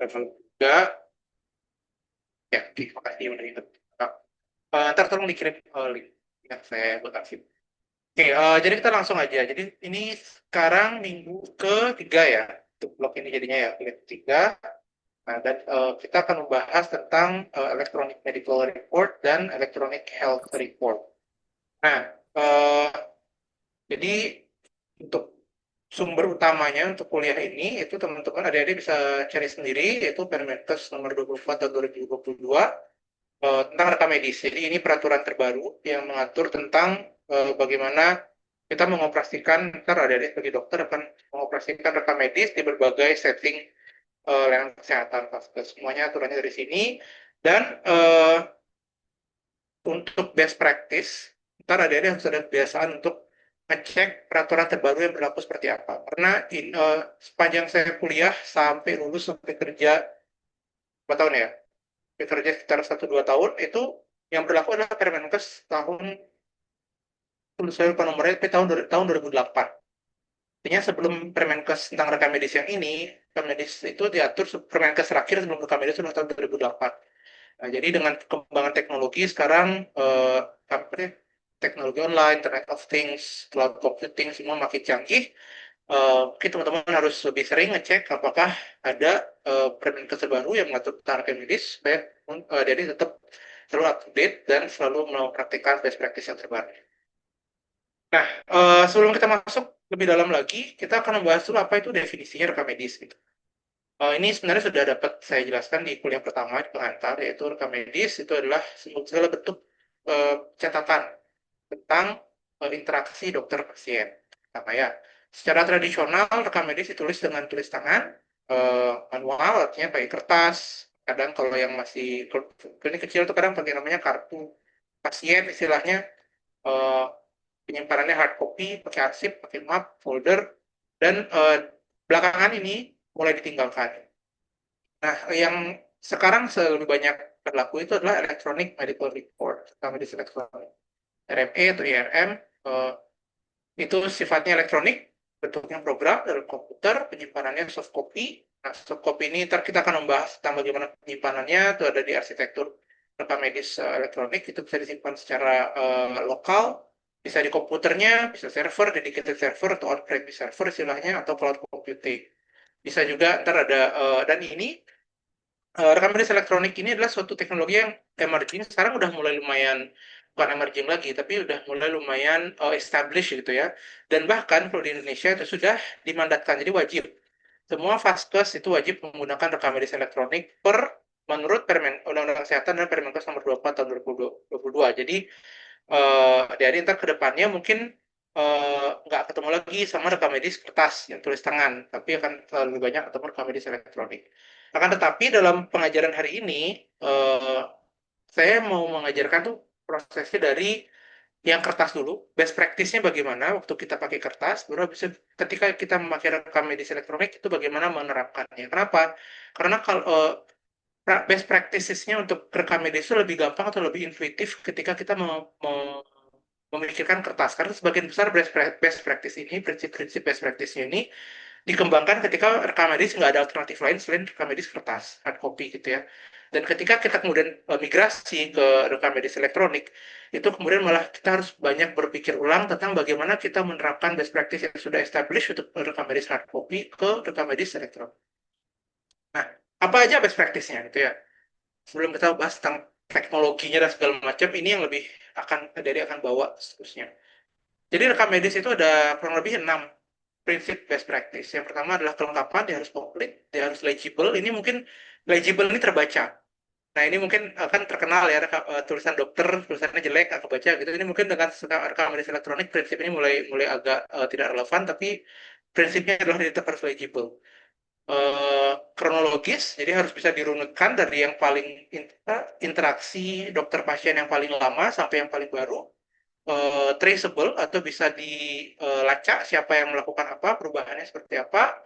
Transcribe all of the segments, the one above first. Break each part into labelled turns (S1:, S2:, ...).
S1: level 3. Ya, terima kasih udah ingat. Ntar tolong dikirim link yang saya buat arsip. Oke, jadi kita langsung aja. Jadi ini sekarang minggu ketiga ya, untuk blog ini jadinya ya, minggu ketiga. Nah, dan kita akan membahas tentang electronic medical report dan electronic health report. Nah, eh, jadi untuk sumber utamanya untuk kuliah ini itu teman-teman adik-adik bisa cari sendiri, yaitu Permenkes nomor 24 tahun 2022 tentang rekam medis. Jadi ini peraturan terbaru yang mengatur tentang bagaimana kita mengoperasikan, ntar adik-adik sebagai dokter akan mengoperasikan rekam medis di berbagai setting layanan kesehatan. Semuanya aturannya dari sini. Dan untuk best practice, ntar adik-adik harus ada kebiasaan untuk ngecek peraturan terbaru yang berlaku seperti apa. Karena sepanjang saya kuliah sampai lulus sampai kerja 4 tahun ya, bekerja sekitar 1-2 tahun itu yang berlaku adalah Permenkes tahun saya lupa nomornya tapi tahun 2008. Artinya sebelum Permenkes tentang rekam medis yang ini, rekam medis itu diatur Permenkes terakhir sebelum rekam medis adalah tahun 2008. Nah, jadi dengan perkembangan teknologi sekarang apa nih, teknologi online, Internet of Things, cloud computing semua makin canggih. Mungkin teman-teman harus lebih sering ngecek apakah ada Permenkes terbaru yang mengatur tentang rekam medis supaya jadi tetap selalu up to date dan selalu mempraktikkan best practice yang terbaru. Nah, sebelum kita masuk lebih dalam lagi, kita akan membahas dulu apa itu definisinya rekam medis gitu. Ini sebenarnya sudah dapat saya jelaskan di kuliah pertama di pengantar, yaitu rekam medis itu adalah segala bentuk catatan tentang interaksi dokter pasien. Pertama ya, secara tradisional rekam medis ditulis dengan tulis tangan, manual, artinya pakai kertas. Kadang kalau yang masih klinik kecil itu kadang pakai namanya kartu pasien istilahnya. eh, Penyimpanannya hard copy, pakai arsip, pakai map, folder, dan belakangan ini mulai ditinggalkan. Nah, yang sekarang lebih banyak berlaku itu adalah Electronic Medical Report, atau medis elektronik, RME atau IRM. eh, itu sifatnya elektronik, bentuknya program dalam komputer, penyimpanannya soft copy. Nah, soft copy ini ntar kita akan membahas tentang bagaimana penyimpanannya, itu ada di arsitektur rekam medis elektronik, itu bisa disimpan secara lokal, bisa di komputernya, bisa server, dedicated server, atau on-premise server istilahnya, atau cloud computing. Bisa juga ntar ada, dan ini rekam medis elektronik ini adalah suatu teknologi yang emerging, sekarang udah mulai lumayan, bukan emerging lagi, tapi udah mulai lumayan established gitu ya. Dan bahkan kalau di Indonesia itu sudah dimandatkan, jadi wajib. Semua vaskes itu wajib menggunakan rekam medis elektronik menurut Undang-Undang Kesehatan dan Permenkes nomor 24 tahun 2022. Jadi dari ntar ke depannya mungkin nggak ketemu lagi sama rekam medis kertas yang tulis tangan, tapi akan lebih banyak ketemu rekam medis elektronik. Akan tetapi dalam pengajaran hari ini, eh, saya mau mengajarkan tuh prosesnya dari yang kertas dulu, best practice-nya bagaimana waktu kita pakai kertas, baru habis itu ketika kita memakai rekam medis elektronik itu bagaimana menerapkannya. Kenapa? Karena kalau best practices-nya untuk rekam medis itu lebih gampang atau lebih intuitif ketika kita memikirkan kertas. Karena sebagian besar best practice ini, prinsip-prinsip best practice-nya ini dikembangkan ketika rekam medis nggak ada alternatif lain selain rekam medis kertas, hard copy gitu ya. Dan ketika kita kemudian migrasi ke rekam medis elektronik, itu kemudian malah kita harus banyak berpikir ulang tentang bagaimana kita menerapkan best practice yang sudah established untuk rekam medis hard copy ke rekam medis elektronik. Nah, apa aja best practice-nya gitu ya. Sebelum kita bahas tentang teknologinya dan segala macam, ini yang lebih akan bawa seterusnya. Jadi rekam medis itu ada kurang lebih 6 prinsip best practice. Yang pertama adalah kelengkapan, dia harus komplit, dia harus legible. Ini mungkin legible ini terbaca. Nah ini mungkin akan terkenal ya tulisan dokter, tulisannya jelek, nggak kebaca gitu. Ini mungkin dengan rekam medis elektronik prinsip ini mulai mulai agak tidak relevan, tapi prinsipnya adalah dia tetap harus legible. Kronologis, jadi harus bisa dirunutkan dari yang paling interaksi dokter pasien yang paling lama sampai yang paling baru, traceable atau bisa dilacak siapa yang melakukan apa, perubahannya seperti apa,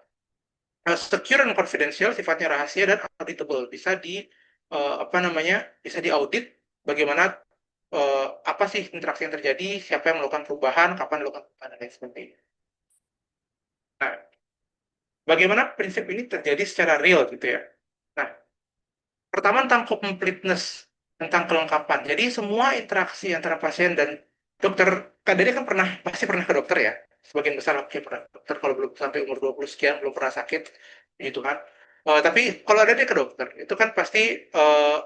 S1: secure and confidential, sifatnya rahasia dan auditable, bisa di apa namanya, bisa diaudit bagaimana apa sih interaksi yang terjadi, siapa yang melakukan perubahan, kapan melakukan perubahan dan lain sebagainya. Nah, bagaimana prinsip ini terjadi secara real gitu ya? Pertama tentang completeness, tentang kelengkapan. Jadi semua interaksi antara pasien dan dokter, Kak Dede kan pasti pernah ke dokter ya. Sebagian besar mungkin pernah ke dokter kalau belum sampai umur 20 sekian belum pernah sakit gitu kan. Tapi kalau ada dia ke dokter, itu kan pasti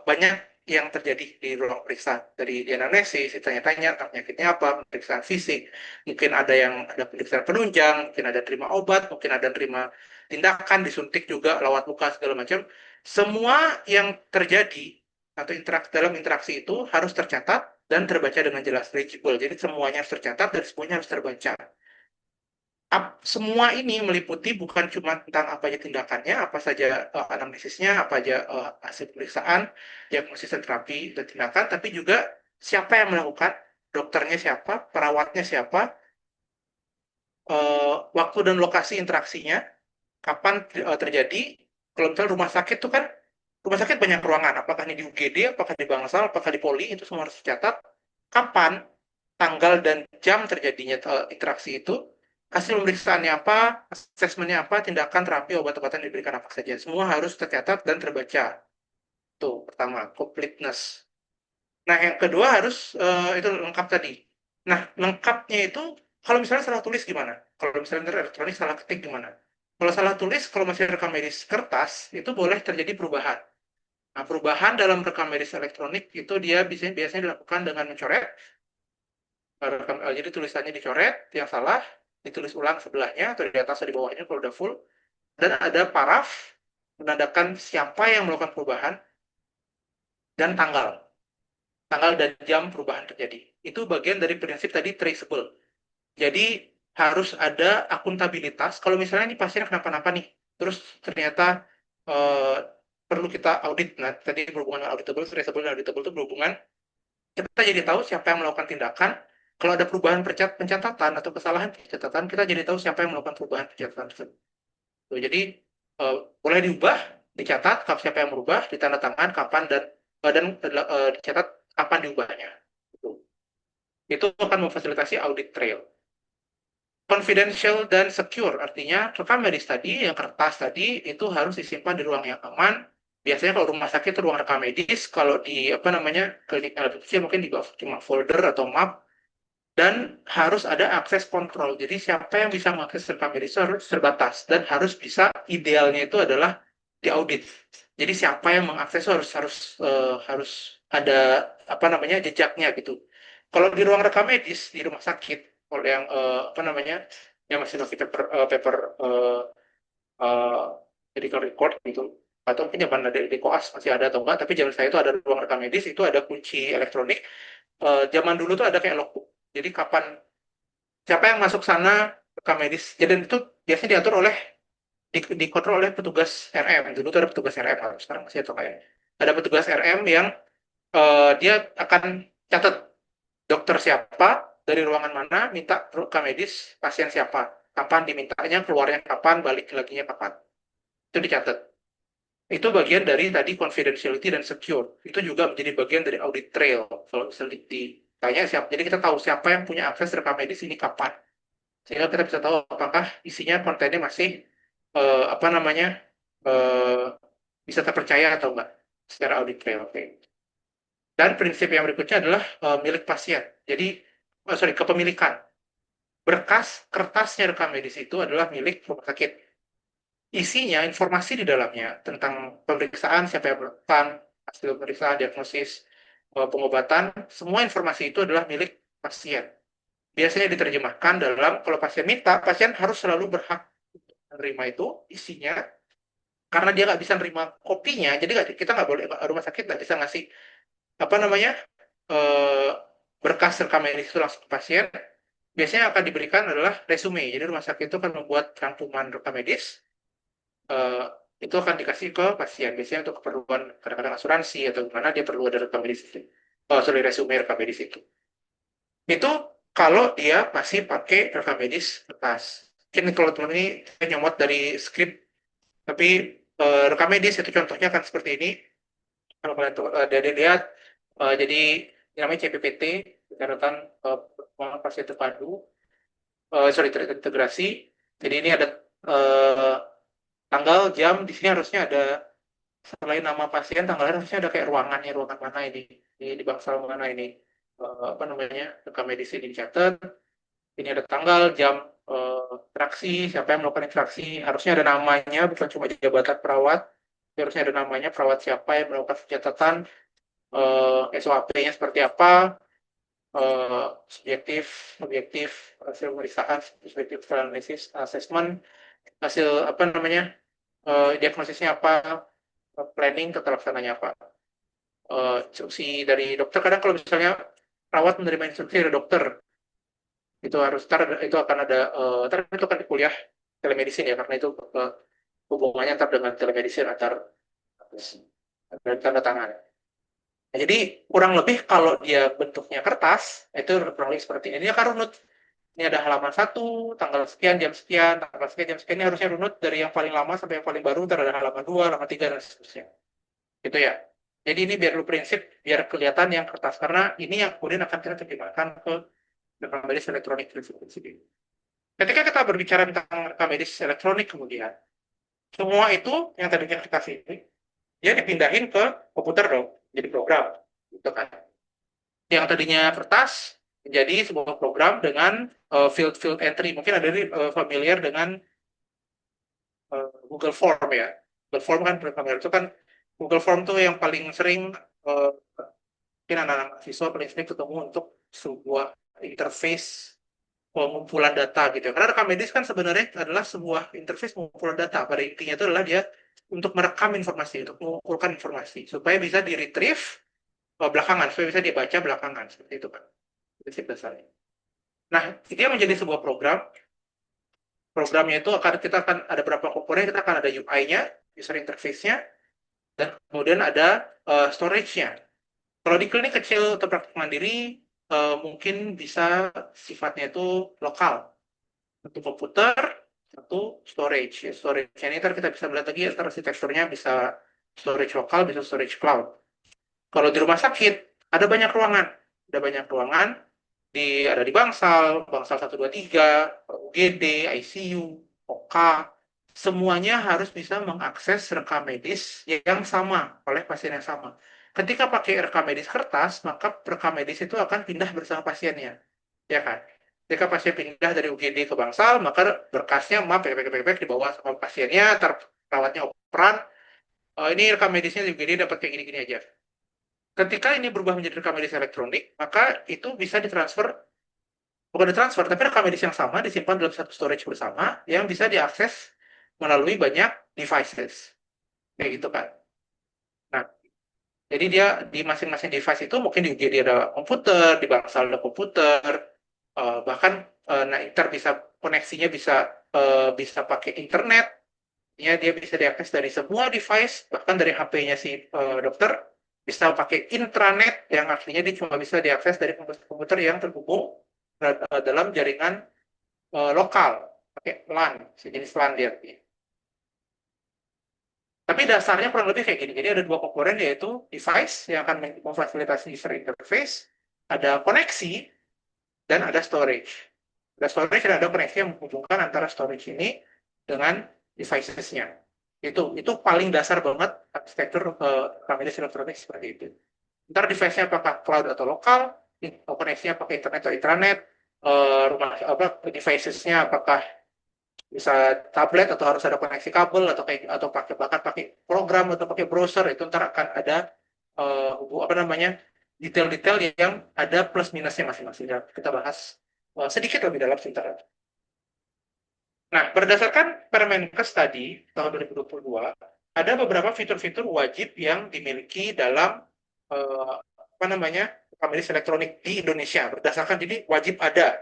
S1: banyak yang terjadi di ruang periksa. Dari dianalisis, ditanya-tanya tentang penyakitnya apa, pemeriksaan fisik, mungkin ada yang ada pemeriksaan penunjang, mungkin ada terima obat, mungkin ada terima tindakan, disuntik juga, lawat muka segala macam. Semua yang terjadi atau dalam interaksi itu harus tercatat dan terbaca dengan jelas, legible. Jadi semuanya harus tercatat dan semuanya harus terbaca. Semua ini meliputi bukan cuma tentang apa aja tindakannya, apa saja anamnesisnya, apa aja hasil pemeriksaan, diagnosis dan terapi dan tindakan, tapi juga siapa yang melakukan, dokternya siapa, perawatnya siapa, waktu dan lokasi interaksinya, kapan terjadi. Kalau misalnya rumah sakit itu kan, rumah sakit banyak ruangan, apakah ini di UGD, apakah di Bangsal, apakah di Poli, itu semua harus dicatat. Kapan, tanggal dan jam terjadinya interaksi itu, hasil pemeriksaannya apa, asesmennya apa, tindakan, terapi, obat-obatan diberikan apa saja. Semua harus tercatat dan terbaca. Itu pertama, completeness. Nah, yang kedua harus itu lengkap tadi. Nah, lengkapnya itu kalau misalnya salah tulis gimana? Kalau misalnya elektronik salah ketik gimana? Kalau salah tulis, kalau masih rekam medis kertas, itu boleh terjadi perubahan. Nah, perubahan dalam rekam medis elektronik itu dia biasanya dilakukan dengan mencoret. Jadi tulisannya dicoret, yang salah ditulis ulang sebelahnya atau di atas atau di bawahnya kalau udah full. Dan ada paraf menandakan siapa yang melakukan perubahan dan tanggal dan jam perubahan terjadi. Itu bagian dari prinsip tadi traceable. Jadi harus ada akuntabilitas. Kalau misalnya ini pasien kenapa-napa nih, terus ternyata eh, perlu kita audit. Nah, tadi berhubungan dengan auditable, traceable, dan auditable itu berhubungan. Kita jadi tahu siapa yang melakukan tindakan. Kalau ada perubahan pencatatan atau kesalahan pencatatan, kita jadi tahu siapa yang melakukan perubahan pencatatan tersebut. Jadi eh, boleh diubah, dicatat siapa yang merubah, ditandatangan kapan dicatat kapan diubahnya. Itu akan memfasilitasi audit trail. Confidential dan secure, artinya rekam medis tadi, yang kertas tadi, itu harus disimpan di ruang yang aman. Biasanya kalau rumah sakit itu ruang rekam medis, kalau di apa namanya klinik LPC mungkin di cuma folder atau map, dan harus ada akses kontrol. Jadi siapa yang bisa mengakses rekam medis harus terbatas dan harus bisa, idealnya itu adalah diaudit. Jadi siapa yang mengakses harus ada apa namanya jejaknya gitu. Kalau di ruang rekam medis di rumah sakit, kalau yang apa namanya yang masih pakai paper uh, medical record gitu, atau mungkin zaman di koas masih ada atau enggak, tapi zaman saya itu ada ruang rekam medis, itu ada kunci elektronik. Zaman dulu tuh ada kayak logbook. Jadi kapan siapa yang masuk sana rekam medis. Jadi itu biasanya diatur oleh dikontrol oleh petugas RM. Dulu tuh ada petugas RM, sekarang masih atau kayak ada petugas RM yang dia akan catat dokter siapa dari ruangan mana minta rekam medis pasien siapa, kapan dimintanya, keluarnya kapan, balik laginya kapan. Itu dicatat. Itu bagian dari tadi confidentiality dan secure. Itu juga menjadi bagian dari audit trail. Kalau misalnya ditanya siapa, jadi kita tahu siapa yang punya akses rekam medis ini kapan. Sehingga kita bisa tahu apakah isinya kontennya masih apa namanya eh, bisa terpercaya atau enggak secara audit trail. Okay. Dan prinsip yang berikutnya adalah milik pasien. Jadi, sorry, kepemilikan. Berkas kertasnya rekam medis itu adalah milik rumah sakit. Isinya, informasi di dalamnya tentang pemeriksaan, siapa yang melakukan, hasil pemeriksaan, diagnosis, pengobatan, semua informasi itu adalah milik pasien. Biasanya diterjemahkan dalam, kalau pasien minta, pasien harus selalu berhak menerima itu, isinya, karena dia nggak bisa nerima kopinya, jadi kita nggak boleh, rumah sakit nggak bisa ngasih, apa namanya, eh, berkas rekam medis itu langsung ke pasien. Biasanya akan diberikan adalah resume. Jadi rumah sakit itu akan membuat rangkuman rekam medis, eh, itu akan dikasih ke pasien. Biasanya untuk keperluan kadang-kadang asuransi atau gimana dia perlu ada rekam medis itu. Oh, sorry, resume rekam medis itu. Itu kalau dia masih pakai rekam medis kertas. Mungkin kalau teman ini saya nyomot dari skrip, tapi rekam medis itu contohnya kan seperti ini. Kalau kalian dari lihat, jadi ini namanya CPPT, catatan pasien terpadu, sorry, terintegrasi. Jadi ini ada tanggal, jam, di sini harusnya ada selain nama pasien, tanggal lahir harusnya ada kayak ruangannya, ruangan mana ini, di bangsal mana ini, apa namanya, rekam medis ini dicatat, ini ada tanggal, jam, interaksi, siapa yang melakukan interaksi, harusnya ada namanya, bukan cuma jabatan perawat, tapi harusnya ada namanya, perawat siapa yang melakukan pencatatan, SOP-nya seperti apa, subjektif, objektif, hasil pemeriksaan, subjektif analisis, assessment, hasil apa namanya, diagnosisnya apa, planning tata laksananya apa. Instruksi dari dokter, kadang kalau misalnya perawat menerima instruksi dari dokter, itu harus itu akan ada, itu akan di kuliah telemedicine ya, karena itu hubungannya antar dengan telemedicine antar dan tanda tangan. Nah, jadi kurang lebih kalau dia bentuknya kertas, itu kurang lebih seperti ini. Ini akan runut. Ini ada halaman satu, tanggal sekian, jam sekian, tanggal sekian, jam sekian. Ini harusnya runut dari yang paling lama sampai yang paling baru. Ntar ada halaman dua, halaman tiga, dan seterusnya. Gitu ya. Jadi ini biar lu prinsip, biar kelihatan yang kertas. Karena ini yang kemudian akan kita terjemahkan ke rekam medis elektronik. Ketika kita berbicara tentang rekam medis elektronik kemudian, semua itu yang tadinya kertas ini, dia dipindahin ke komputer dong, jadi program. Gitu kan. Yang tadinya kertas, menjadi sebuah program dengan field entry. Mungkin ada familiar dengan Google Form ya. Google Form kan, itu kan Google Form tuh yang paling sering, mungkin anak-anak mahasiswa paling sering ketemu untuk sebuah interface pengumpulan data gitu. Karena rekam medis kan sebenarnya adalah sebuah interface pengumpulan data. Pada intinya itu adalah dia untuk merekam informasi, untuk mengumpulkan informasi supaya bisa di-retrieve belakangan, supaya bisa dibaca belakangan seperti itu kan. Prinsip dasarnya. Nah, dia menjadi sebuah program. Programnya itu kita akan ada beberapa komponen, kita akan ada UI-nya, user interface-nya, dan kemudian ada storage-nya. Kalau di klinik kecil atau praktik mandiri, mungkin bisa sifatnya itu lokal. Satu komputer, satu storage. Storage-nya ini ntar kita bisa melihat lagi, ntar arsitekturnya bisa storage lokal, bisa storage cloud. Kalau di rumah sakit, ada banyak ruangan. Ada banyak ruangan, ada di Bangsal, Bangsal 123, UGD, ICU, OK, semuanya harus bisa mengakses rekam medis yang sama oleh pasien yang sama. Ketika pakai rekam medis kertas, maka rekam medis itu akan pindah bersama pasiennya, ya kan? Ketika pasien pindah dari UGD ke Bangsal, maka berkasnya dibawa sama pasiennya, perawatnya operan. Ini rekam medisnya di UGD dapat kayak gini-gini aja. Ketika ini berubah menjadi rekam medis elektronik, maka itu bisa ditransfer, bukan ditransfer, tapi rekam medis yang sama disimpan dalam satu storage bersama yang bisa diakses melalui banyak devices. Kayak gitu kan. Nah, jadi dia di masing-masing device itu mungkin di UGD ada komputer, di Bangsal ada komputer, bahkan nah, bisa koneksinya bisa pakai internet, ya dia bisa diakses dari semua device, bahkan dari HP-nya si dokter bisa pakai intranet yang artinya dia cuma bisa diakses dari komputer yang terhubung dalam jaringan lokal, pakai LAN, sejenis LAN dia. Tapi dasarnya kurang lebih kayak gini. Jadi ada dua komponen, yaitu device yang akan memfasilitasi user interface, ada koneksi, dan ada storage. Ada storage dan ada koneksi yang menghubungkan antara storage ini dengan devices-nya. Itu paling dasar banget arsitektur rekam medis elektronik seperti itu. Ntar device-nya apakah cloud atau lokal, koneksinya pakai internet atau intranet, devices-nya apakah bisa tablet atau harus ada koneksi kabel atau bahkan pakai program atau pakai browser, itu ntar akan ada apa namanya, detail-detail yang ada plus minusnya masing-masing. Kita bahas sedikit lebih dalam sebentar. Nah, berdasarkan Permenkes tadi tahun 2022, ada beberapa fitur-fitur wajib yang dimiliki dalam apa namanya, rekam medis elektronik di Indonesia. Berdasarkan ini wajib ada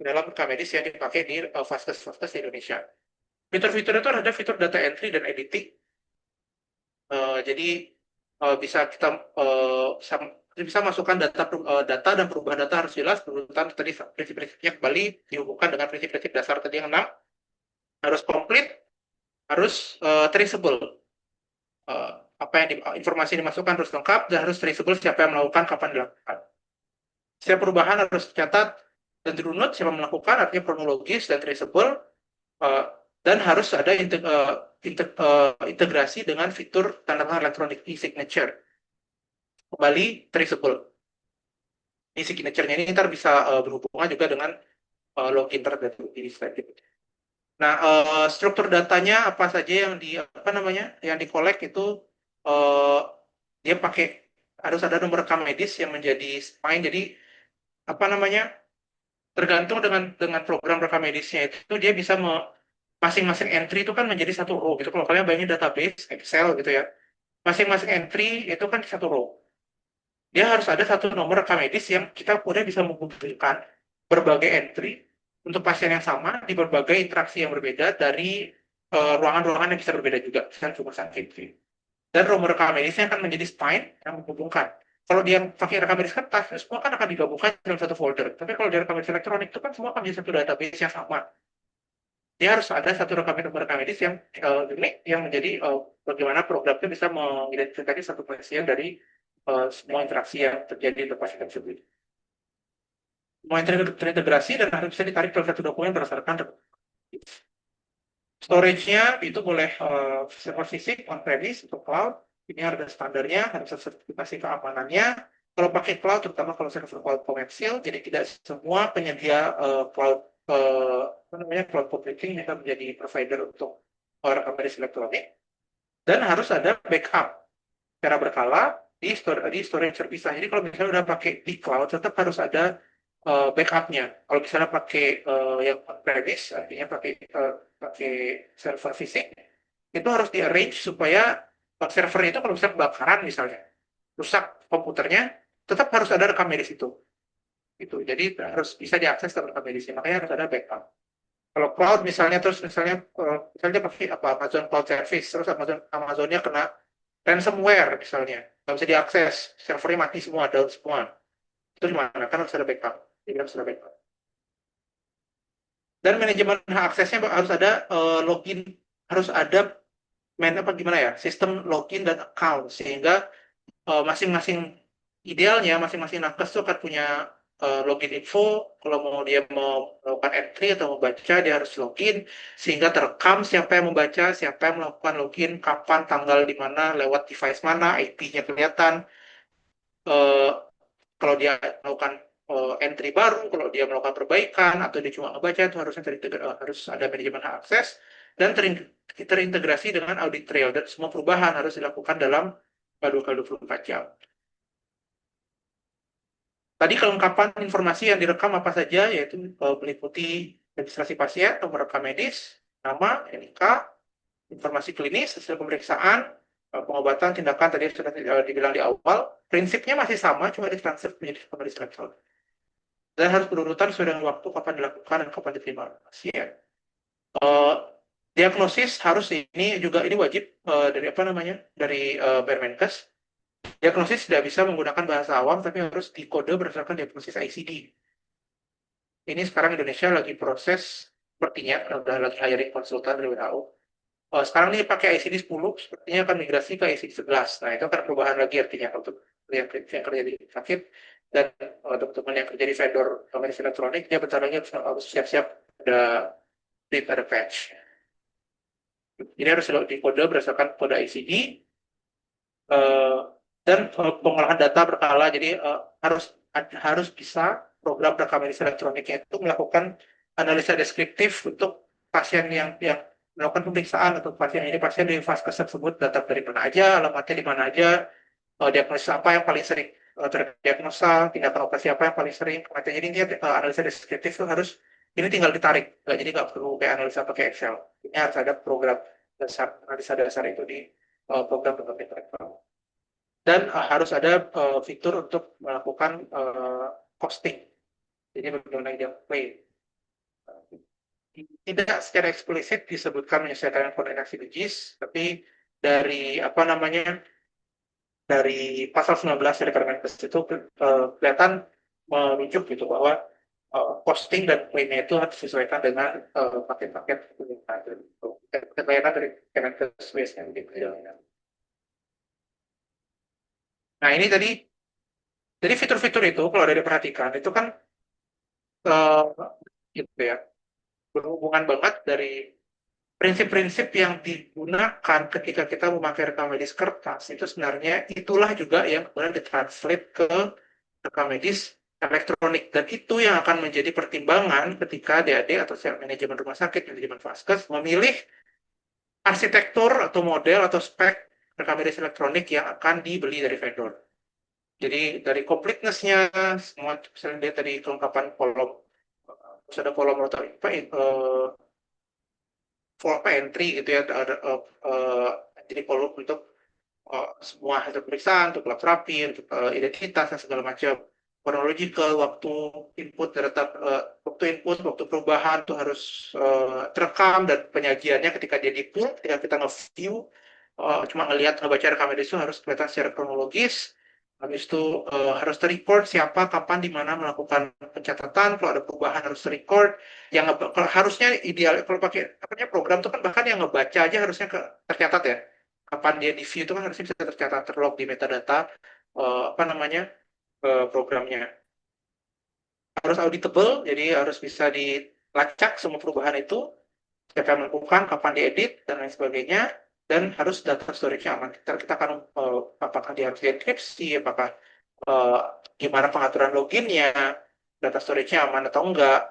S1: dalam rekam medis yang dipakai di vaskes-vaskes di Indonesia. Fitur-fitur itu ada fitur data entry dan editing. Jadi bisa kita bisa masukkan data dan perubahan data harus jelas, berurutan tadi prinsip-prinsipnya kembali dihubungkan dengan prinsip-prinsip dasar tadi yang 6, harus komplit, harus traceable. Apa yang informasi dimasukkan harus lengkap dan harus traceable, siapa yang melakukan, kapan dilakukan. Setiap perubahan harus tercatat dan dirunut siapa melakukan, artinya kronologis dan traceable, Dan harus ada integrasi dengan fitur tanda tangan elektronik e-signature. Kembali traceable. E-signature-nya ini ntar bisa berhubungan juga dengan login terhadap diri sendiri. Nah, struktur datanya apa saja yang yang di-collect itu uh, dia pakai harus ada nomor rekam medis yang menjadi spine. Jadi apa namanya tergantung dengan program rekam medisnya itu dia bisa masing-masing entry itu kan menjadi satu row gitu. Kalau kalian bayangin database Excel gitu ya, masing-masing entry itu kan satu row. Dia harus ada satu nomor rekam medis yang kita udah bisa menghubungkan berbagai entry untuk pasien yang sama di berbagai interaksi yang berbeda dari ruangan-ruangan yang bisa berbeda juga, misalnya rumah sakit. Dan nomor rekam medisnya akan menjadi spine yang menghubungkan. Kalau dia pakai rekam medis kertas, semua kan akan digabungkan dalam satu folder. Tapi kalau dia rekam medis elektronik itu kan semua akan menjadi satu database yang sama. Dia harus ada satu nomor rekam medis yang unik yang menjadi bagaimana programnya bisa mengidentifikasi satu pasien dari semua interaksi yang terjadi untuk pasien tersebut. Semua terintegrasi dan harus bisa ditarik dalam satu dokumen berdasarkan storage-nya itu boleh server fisik, on-premise, atau cloud. Ini ada standarnya, harus sertifikasi keamanannya. Kalau pakai cloud, terutama kalau server cloud komersil, jadi tidak semua penyedia cloud cloud computing yang menjadi provider untuk rekam medis elektronik. Dan harus ada backup secara berkala di storage terpisah. Jadi kalau misalnya udah pakai di cloud, tetap harus ada backupnya. Kalau misalnya pakai yang on-premise, artinya pakai server fisik, itu harus di-arrange supaya servernya itu kalau misalnya kebakaran misalnya, rusak komputernya, tetap harus ada rekam medis itu. Gitu. Jadi harus bisa diakses ke rekam medisnya, makanya harus ada backup. Kalau cloud misalnya misalnya pakai Amazon Cloud Service, terus Amazonnya kena ransomware misalnya, nggak bisa diakses, servernya mati semua, down semua. Itu gimana? Kan harus ada backup. Jadi harus ada backup. Dan manajemen hak aksesnya harus ada login, harus ada gimana ya, sistem login dan account sehingga masing-masing idealnya masing-masing nakes itu akan punya login info. Kalau dia mau melakukan entry atau membaca, dia harus login sehingga terekam siapa yang membaca, siapa yang melakukan login, kapan, tanggal di mana, lewat device mana, IP-nya kelihatan. Uh, Kalau dia melakukan entry baru, kalau dia melakukan perbaikan atau dia cuma membaca, itu harus ada manajemen hak akses dan terintegrasi dengan audit trail, dan semua perubahan harus dilakukan dalam 24 jam. Tadi kelengkapan informasi yang direkam apa saja, yaitu meliputi registrasi pasien, nomor rekam medis, nama, NIK, informasi klinis, hasil pemeriksaan, pengobatan, tindakan tadi sudah dibilang di awal. Prinsipnya masih sama, cuma ditransfer menjadi kondisi elektronik. Dan harus berurutan sesuai dengan waktu kapan dilakukan dan kapan diterima pasien. Diagnosis harus ini wajib dari Permenkes. Diagnosis tidak bisa menggunakan bahasa awam, tapi harus dikode berdasarkan diagnosis ICD. Ini sekarang Indonesia lagi proses, sepertinya udah lagi hiring konsultan dari WHO. Sekarang ini pakai ICD 10, sepertinya akan migrasi ke ICD 11. Nah, itu akan perubahan lagi artinya untuk yang kerja di sakit dan teman-teman yang kerja di vendor medis elektronik, dia bentar lagi harus siap-siap ada patch. Jadi harus dikode berdasarkan kode ICD, dan pengolahan data berkala. Jadi harus bisa program rekam medis elektroniknya itu melakukan analisa deskriptif untuk pasien yang melakukan pemeriksaan atau pasien di vaskes tersebut datang dari mana aja, alamatnya di mana aja, diagnosis apa yang paling sering terdiagnosa, tindakan operasi apa yang paling sering kematian. Jadi ini analisa deskriptif itu harus ini tinggal ditarik, jadi nggak perlu kayak analisa pakai Excel. Ini harus ada program dasar, analisa dasar itu di program elektronik. Dan harus ada fitur untuk melakukan costing. Jadi bagaimana dia play. Tidak secara eksplisit disebutkan menyesuaikan koordinasi BGIS, tapi dari dari pasal 19 dari Permenkes itu kelihatan menunjuk gitu bahwa costing dan klaimnya itu harus disesuaikan dengan paket-paket layanan dari Kemenkes biasanya gitu. Nah ini tadi, jadi fitur-fitur itu kalau ada diperhatikan itu kan gitu ya, berhubungan banget dari prinsip-prinsip yang digunakan ketika kita memakai rekam medis kertas itu sebenarnya itulah juga yang kemudian ditranslate ke rekam medis elektronik, dan itu yang akan menjadi pertimbangan ketika DAD atau manajemen rumah sakit, manajemen vaskes memilih arsitektur atau model atau spek rekam medis elektronik yang akan dibeli dari vendor. Jadi dari completeness-nya, semua misalnya dia tadi kelengkapan kolom, ada kolom atau apa entry gitu ya, ada jadi kolom untuk semua hasil pemeriksaan, untuk lab terapi, untuk identitas dan segala macam. Chronological, waktu input, waktu perubahan itu harus terekam, dan penyajiannya ketika dia di-pull, ketika kita nge-view, cuma ngebaca rekam medis itu harus kelihatan secara kronologis. Habis itu harus ter-record siapa, kapan, di mana melakukan pencatatan. Kalau ada perubahan harus ter-record. Yang harusnya ideal kalau pakai program itu kan bahkan yang ngebaca aja harusnya tercatat ya. Kapan dia di view itu kan harusnya bisa tercatat, terlog di metadata programnya. Harus auditable, jadi harus bisa dilacak semua perubahan itu, siapa yang melakukan, kapan diedit, dan lain sebagainya, dan harus data storage-nya aman. Kita akan apakah dia harus dienkripsi, apakah uh, gimana pengaturan loginnya, data storage-nya aman atau enggak,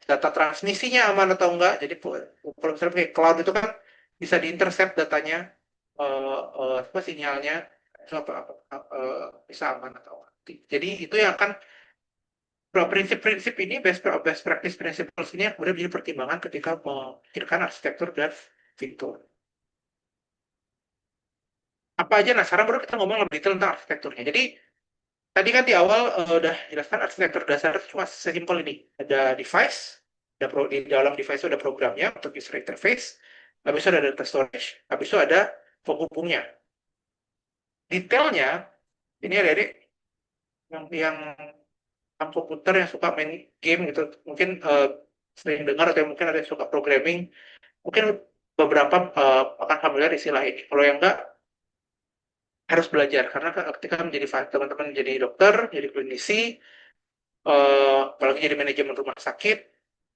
S1: data transmisinya aman atau enggak. Jadi kalau misalnya pakai cloud itu kan bisa diintercept datanya, sinyalnya, bisa aman atau enggak. Jadi itu yang akan prinsip-prinsip ini, best practice principles ini yang kemudian menjadi pertimbangan ketika memikirkan arsitektur dan fitur. Apa aja? Nah, sekarang baru kita ngomong lebih detail tentang arsitekturnya. Jadi tadi kan di awal udah jelaskan arsitektur dasar cuma sesimpel ini. Ada device, di dalam device itu ada programnya untuk user interface, habis itu ada data storage, habis itu ada penghubungnya. Detailnya, ini adik-adik yang komputer yang suka main game gitu, mungkin sering dengar, atau mungkin ada yang suka programming, mungkin beberapa akan familiar istilah ini. Kalau yang enggak, harus belajar, karena ketika teman-teman menjadi dokter, jadi klinisi, apalagi jadi manajemen rumah sakit,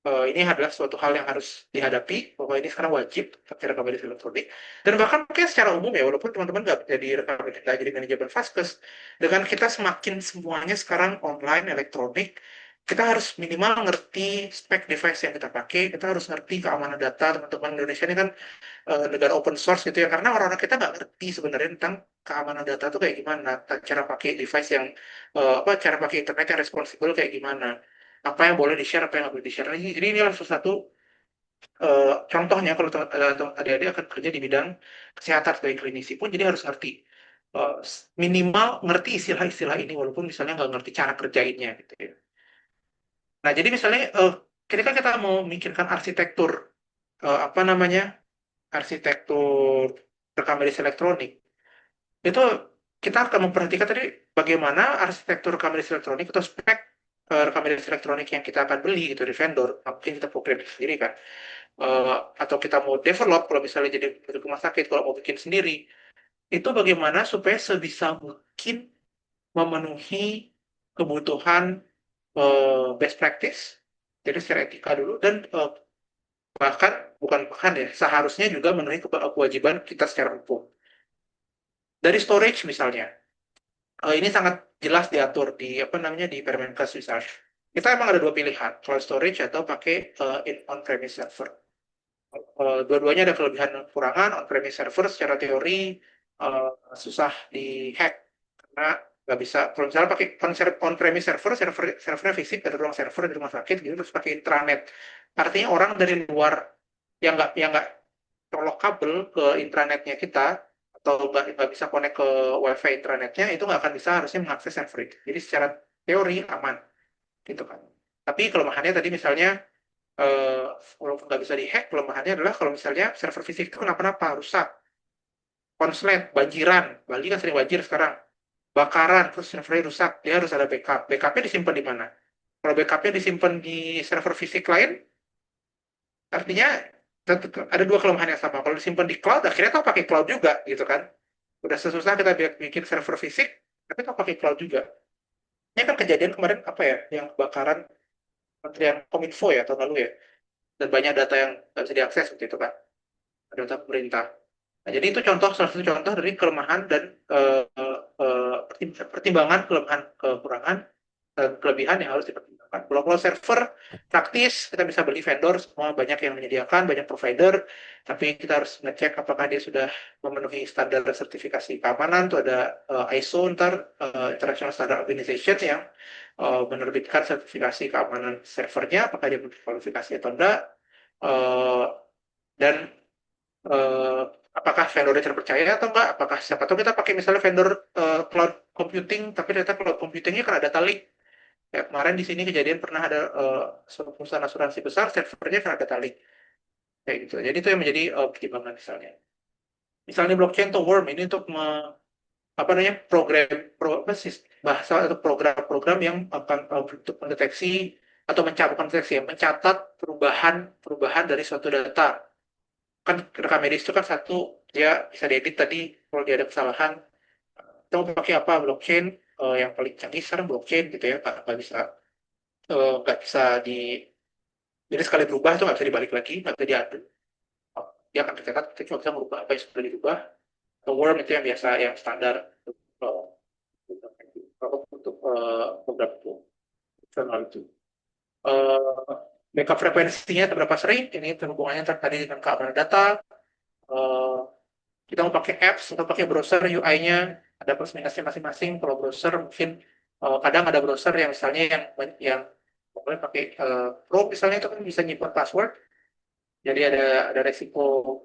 S1: ini adalah suatu hal yang harus dihadapi, bahwa ini sekarang wajib pakai rekam medis elektronik. Dan bahkan mungkin secara umum ya, walaupun teman-teman nggak jadi manajemen vaskes, dengan kita semakin semuanya sekarang online, elektronik, kita harus minimal ngerti spek device yang kita pakai, kita harus ngerti keamanan data. Teman-teman Indonesia ini kan negara open source gitu ya, karena orang-orang kita nggak ngerti sebenarnya tentang keamanan data itu kayak gimana, cara pakai device yang cara pakai internet yang responsibel kayak gimana, apa yang boleh di-share, apa yang nggak boleh di-share. Jadi ini adalah sesuatu contohnya kalau adik-adik akan kerja di bidang kesehatan sebagai klinisi pun, jadi harus ngerti minimal ngerti istilah-istilah ini, walaupun misalnya nggak ngerti cara kerjainnya gitu ya. Nah, jadi misalnya ketika kita mau memikirkan arsitektur apa namanya arsitektur rekam medis elektronik, itu kita akan memperhatikan tadi bagaimana arsitektur rekam medis elektronik atau spek rekam medis elektronik yang kita akan beli itu dari vendor. Mungkin kita program sendiri kan, atau kita mau develop kalau misalnya jadi rumah sakit, kalau mau bikin sendiri, itu bagaimana supaya sebisa mungkin memenuhi kebutuhan best practice, jadi secara etika dulu, dan bukan bahkan ya, seharusnya juga memenuhi kewajiban kita secara hukum. Dari storage misalnya, ini sangat jelas diatur di di Permenkes misalnya. Kita emang ada dua pilihan, cloud storage atau pakai on-premise server. Dua-duanya ada kelebihan dan kekurangan. On-premise server secara teori susah dihack, karena nggak bisa. Kalau misalnya pakai on-premise servernya fisik, ada ruang server di rumah sakit gitu, terus pakai intranet. Artinya orang dari luar yang nggak colok kabel ke intranetnya kita, atau nggak bisa connect ke wifi intranetnya, itu nggak akan bisa harusnya mengakses server itu. Jadi secara teori aman gitu kan. Tapi kelemahannya tadi misalnya, eh, walaupun nggak bisa dihack, kelemahannya adalah kalau misalnya server fisik itu kenapa-napa, rusak, konslet, banjiran, Bali kan sering banjir sekarang, bakaran, terus servernya rusak, dia harus ada backup. Backupnya disimpan di mana? Kalau backupnya disimpan di server fisik lain, artinya ada dua kelemahan yang sama. Kalau disimpan di cloud, akhirnya tau pakai cloud juga, gitu kan? Udah sesusah kita bikin server fisik, tapi tau pakai cloud juga. Ini kan kejadian kemarin apa ya, yang kebakaran Kementerian Kominfo ya tahun lalu ya. dan banyak data yang nggak bisa diakses seperti itu kan, data pemerintah. Nah, jadi itu salah satu contoh dari kelemahan dan pertimbangan kelemahan kekurangan kelebihan yang harus dipertimbangkan. Kalau server praktis, kita bisa beli vendor, semua banyak yang menyediakan, banyak provider, tapi kita harus ngecek apakah dia sudah memenuhi standar sertifikasi keamanan. Itu ada ISO, International Standard Organization, yang menerbitkan sertifikasi keamanan servernya, apakah dia berkualifikasi atau enggak, uh, dan uh, apakah vendornya terpercaya atau enggak, apakah siapa tahu kita pakai misalnya vendor cloud computing, tapi ternyata cloud computingnya kan ada data leak. Ya, kemarin di sini kejadian pernah ada perusahaan asuransi besar, servernya kena data leak. Kayak gitu. Jadi itu yang menjadi pertimbangan misalnya. Misalnya blockchain to worm ini untuk apa namanya bahasa atau program-program yang akan untuk mendeteksi atau mencatat perubahan dari suatu data. Kan rekam medis itu kan satu, dia bisa diedit tadi kalau dia ada kesalahan. Kita mau pakai apa, blockchain, yang paling canggih sekarang blockchain gitu ya, nggak bisa di, jadi sekali berubah itu nggak bisa dibalik lagi, nggak bisa diadu. Dia akan tercatat, kita cuma bisa merubah apa yang sudah dirubah. The worm itu yang biasa, yang standar untuk program itu, internal itu. Backup frekuensinya seberapa sering, ini hubungannya tadi dengan keamanan data. Uh, kita mau pakai apps atau pakai browser, UI-nya ada plus minusnya masing-masing. Kalau browser mungkin kadang ada browser yang misalnya yang boleh pakai Chrome misalnya, itu kan bisa nyimpan password, jadi ada resiko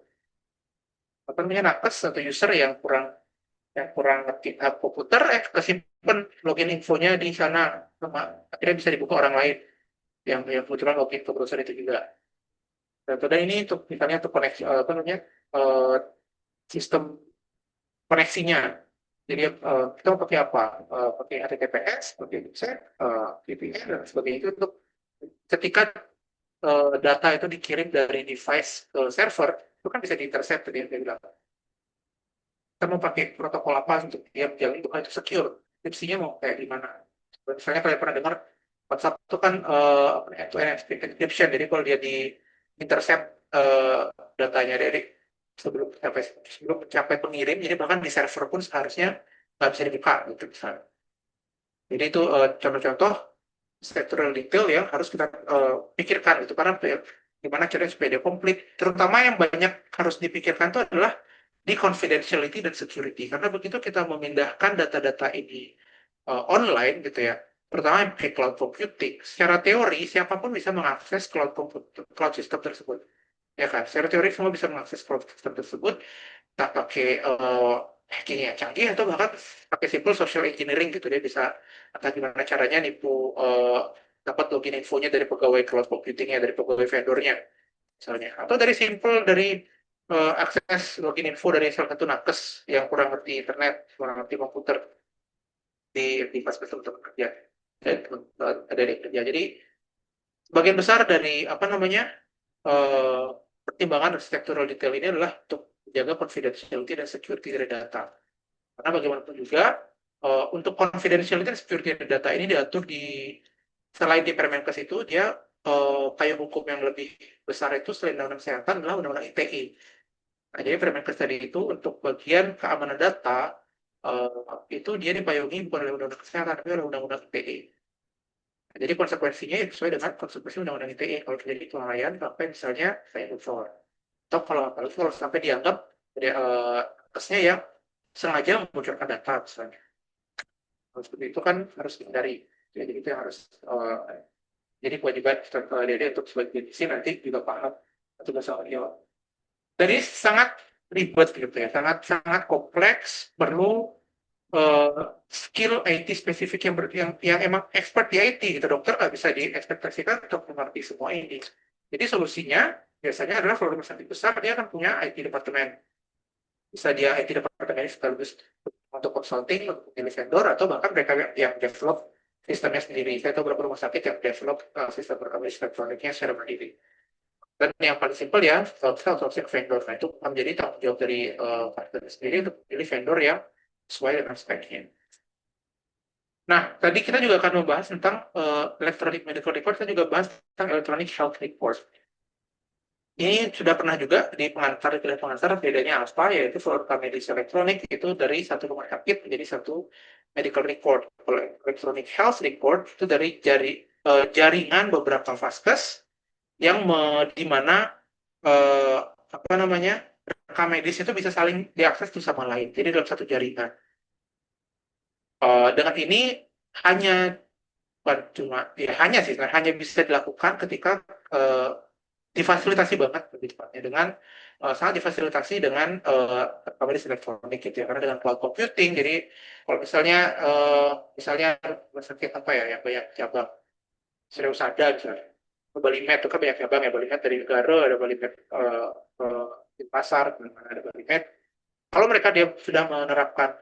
S1: apa namanya nakes atau user yang kurang ngerti komputer, kesimpan login infonya di sana, akhirnya bisa dibuka orang lain yang kebetulan login ke browser itu juga. Dan ini untuk misalnya untuk koneksi apa namanya uh, sistem koneksinya. Jadi kita mau pakai apa? Pakai HTTPS, pakai DSL, VPN dan sebagainya, itu untuk ketika data itu dikirim dari device ke server, itu kan bisa diintercept tadi yang saya bilang. Kita mau pakai protokol apa untuk dia menjamin bahwa itu secure, tipsnya mau kayak gimana. Misalnya kalian pernah dengar WhatsApp itu kan end-to-end encryption, jadi kalau dia di intercept datanya dari sebelum mencapai pengirim, jadi bahkan di server pun seharusnya nggak bisa dibuka gitu misalnya. Jadi itu contoh-contoh sectoral detail yang harus kita pikirkan itu, karena gimana caranya supaya dia komplit. Terutama yang banyak harus dipikirkan itu adalah di confidentiality dan security, karena begitu kita memindahkan data-data ini online gitu ya, pertama yang pakai cloud computing, secara teori siapapun bisa mengakses cloud system tersebut, ya kan? Secara teori semua bisa mengakses cloud system tersebut, tak pakai hacking yang canggih atau bahkan pakai simple social engineering gitu, dia bisa entah gimana caranya nipu dapat login infonya dari pegawai cloud computingnya, dari pegawai vendornya misalnya, atau dari akses login info dari salah satu nakes yang kurang ngerti internet, kurang ngerti komputer di pas betul-betul kerja dan ada di kerja. Jadi bagian besar dari apa namanya eh, pertimbangan arsitektural detail ini adalah untuk menjaga confidentiality dan security dari data. Karena bagaimanapun juga untuk confidentiality dan security dari data ini diatur selain di Permenkes itu, dia kayak hukum yang lebih besar itu selain undang-undang kesehatan adalah undang-undang ITE. Nah, jadi Permenkes tadi itu untuk bagian keamanan data itu dia dipayungi bukan oleh undang-undang kesehatan tapi oleh undang-undang ITE. Nah, jadi konsekuensinya sesuai dengan konsekuensi undang-undang ITE kalau terjadi kelalaian sampai misalnya saya bocor, atau kalau sampai dianggap kesnya yang sengaja membocorkan data misalnya. Kalau seperti itu kan harus dihindari. Jadi itu yang harus jadi kewajiban Dede untuk sebagai divisi nanti juga paham atau bahasa audio. Jadi sangat ribet gitu ya, sangat sangat kompleks, perlu skill IT spesifik yang emang expert di IT gitu. Dokter nggak bisa diekspektasikan untuk mengerti semua ini. Jadi solusinya biasanya adalah kalau rumah sakit besar dia akan punya IT departemen. Bisa dia IT departemen sekaligus untuk consulting, untuk pilih vendor, atau bahkan mereka yang develop sistemnya sendiri. Saya tahu beberapa rumah sakit yang develop sistem rekaman elektroniknya secara mandiri. Dan yang paling simpel ya, kita outsourcing vendor. Nah, itu menjadi tanggung jawab dari partner sendiri untuk pilih vendor yang sesuai dengan speknya. Nah, tadi kita juga akan membahas tentang electronic medical record, kita juga bahas tentang electronic health record. Ini sudah pernah juga di pengantar, di pengantar bedanya apa, yaitu flow rekam medis elektronik itu dari satu rumah sakit menjadi satu medical record. Kalau electronic health record itu dari jaringan beberapa vaskes yang di mana eh, apa namanya rekam medis itu bisa saling diakses satu sama lain. Jadi dalam satu jaringan. Dengan ini hanya bukan cuma ya hanya sih hanya bisa dilakukan ketika eh, difasilitasi banget lebih tepatnya dengan sangat difasilitasi dengan rekam medis elektronik gitu ya karena dengan cloud computing jadi kalau misalnya misalnya rumah sakit apa ya yang banyak cabang Serius ada misalnya Balimed itu kan banyak cabang ya Balimed dari Negara ada Balimed di pasar ada Balimed kalau mereka dia sudah menerapkan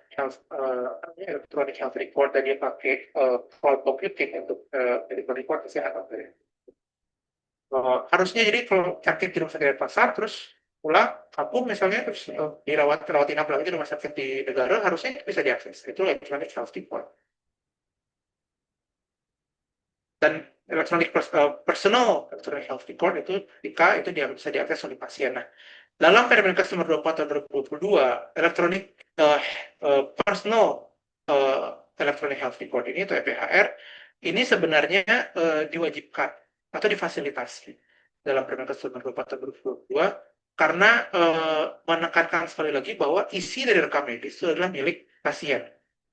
S1: electronic health record dan dia pakai cloud computing untuk medical record kesehatan harusnya jadi kalau sakit di rumah sakit pasar terus pulang kampung misalnya terus dirawat inap lagi di rumah sakit di negara harusnya bisa diakses itu electronic health record dan personal electronic health record itu ketika itu dia bisa diakses oleh pasien. Nah, dalam Permenkes nomor 24 tahun 2022, electronic personal electronic health record ini atau EPHR ini sebenarnya diwajibkan atau difasilitasi dalam Permenkes nomor 24 tahun 2022 karena menekankan sekali lagi bahwa isi dari rekam medis itu adalah milik pasien.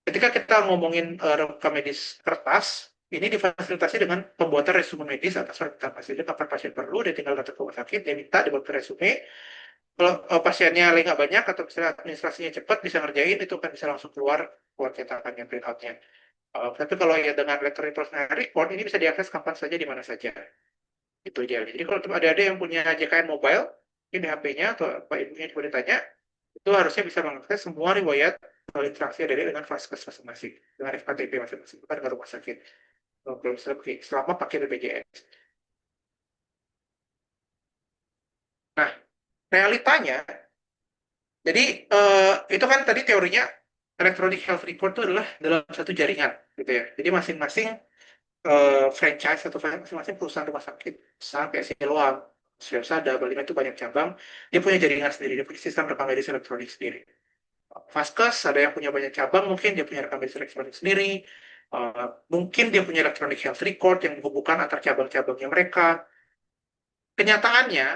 S1: Ketika kita ngomongin rekam medis kertas, ini difasilitasi dengan pembuatan resume medis atas permintaan pasien. Jadi kapan pasien perlu, dia tinggal datang ke rumah sakit, dia minta dibuat resume. Kalau pasiennya nggak banyak atau misalnya administrasinya cepat, bisa ngerjain, itu kan bisa langsung keluar cetakannya, printoutnya. Tapi kalau ya dengan electronic personal record, ini bisa diakses kapan saja, di mana saja. Itu dia. Jadi kalau ada yang punya JKN mobile, ini HP-nya atau Pak Ibunya coba ditanya, itu harusnya bisa mengakses semua riwayat interaksi ada dengan vaskes masing-masing, dengan FKTP masing-masing, bukan dengan rumah sakit. Belum selama pakai BPJS. Nah, realitanya, jadi itu kan tadi teorinya electronic health record itu adalah dalam satu jaringan, gitu ya. Jadi masing-masing franchise atau masing-masing perusahaan rumah sakit, misalnya kayak Siloam, Ada, Bali itu banyak cabang, dia punya jaringan sendiri, dia punya sistem rekam medis elektronik sendiri. Vaskes ada yang punya banyak cabang, mungkin dia punya rekam medis elektronik sendiri, mungkin dia punya electronic health record yang menghubungkan antar cabang-cabangnya mereka. Kenyataannya,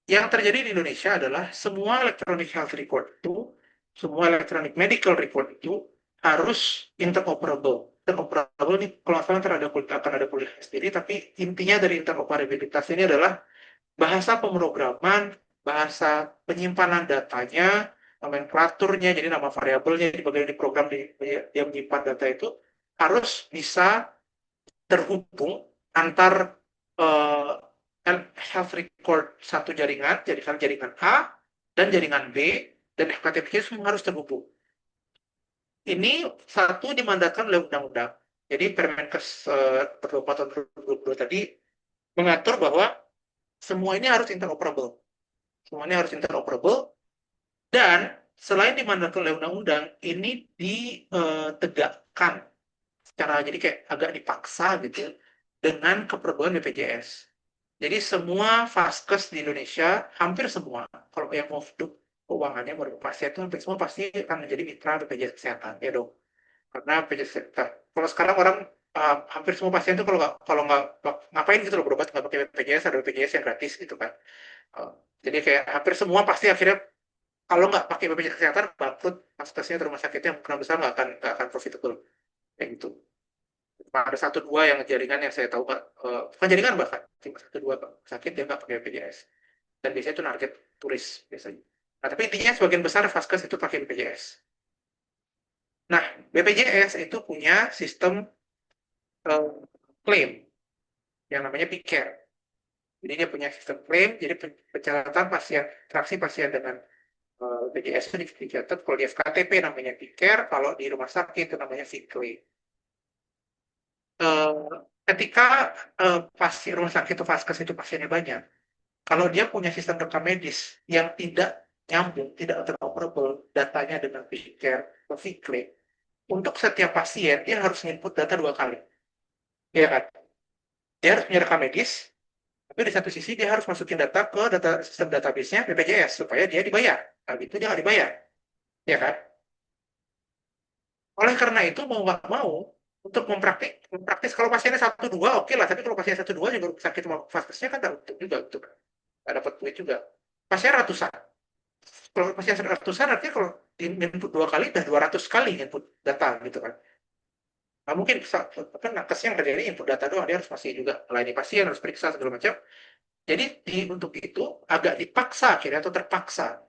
S1: yang terjadi di Indonesia adalah semua electronic health record itu, semua electronic medical record itu harus interoperable. Interoperable ini kalau nggak salah akan ada kuliah sendiri, tapi intinya dari interoperabilitas ini adalah bahasa pemrograman, bahasa penyimpanan datanya, nomenklaturnya, jadi nama variabelnya, di bagian di program dia menyimpan data itu harus bisa terhubung antar uh, health record satu jaringan, jadi jaringan A dan jaringan B, dan FKTP-nya semua harus terhubung. Ini satu dimandatkan oleh undang-undang. Jadi Permenkes 24 tahun 2022 tadi mengatur bahwa semua ini harus interoperable. Semuanya harus interoperable dan selain dimandatkan oleh undang-undang, ini ditegakkan secara jadi kayak agak dipaksa gitu dengan keperluan BPJS. Jadi semua vaskes di Indonesia, hampir semua, kalau yang mau hidup keuangannya mau pasien itu hampir semua pasti akan menjadi mitra BPJS Kesehatan, ya dong. Karena BPJS Kesehatan. Kalau sekarang orang hampir semua pasien itu kalau nggak ngapain gitu loh berobat nggak pakai BPJS, ada BPJS yang gratis gitu kan. Uh, jadi kayak hampir semua pasti akhirnya kalau nggak pakai BPJS Kesehatan bangkrut, vaskesnya atau rumah sakitnya yang besar nggak akan profitable kayak gitu. Ada satu dua yang jaringan yang saya tahu Pak, bukan jaringan bahkan cuma satu dua Pak, sakit dia nggak pakai BPJS dan biasanya itu target turis biasanya. Nah tapi intinya sebagian besar vaskes itu pakai BPJS. Nah BPJS itu punya sistem uh, klaim yang namanya PCare. Jadi dia punya sistem klaim, jadi pencatatan pasien, interaksi pasien dengan BPJS itu dicatat kalau di FKTP namanya PCare, kalau di rumah sakit itu namanya VClaim. Ketika pasien rumah sakit itu vaskes itu pasiennya banyak, kalau dia punya sistem rekam medis yang tidak nyambung, tidak interoperable datanya dengan Vcare atau Vclaim, untuk setiap pasien dia harus input data dua kali, ya kan? Dia harus punya rekam medis, Tapi di satu sisi dia harus masukin data ke data sistem database-nya BPJS supaya dia dibayar. Nah, itu dia nggak dibayar, ya kan? Oleh karena itu mau nggak mau untuk mempraktis kalau pasiennya satu dua oke lah, tapi kalau pasien satu dua juga sakit sama vaskesnya kan nggak untung juga gitu kan, nggak dapat duit juga. Pasien ratusan, kalau pasien ratusan artinya kalau input dua kali udah 200 kali input data gitu kan. Nah, mungkin kan nakesnya yang kerjanya input data doang, dia harus masih juga melayani pasien, harus periksa segala macam. Jadi untuk itu agak dipaksa akhirnya atau terpaksa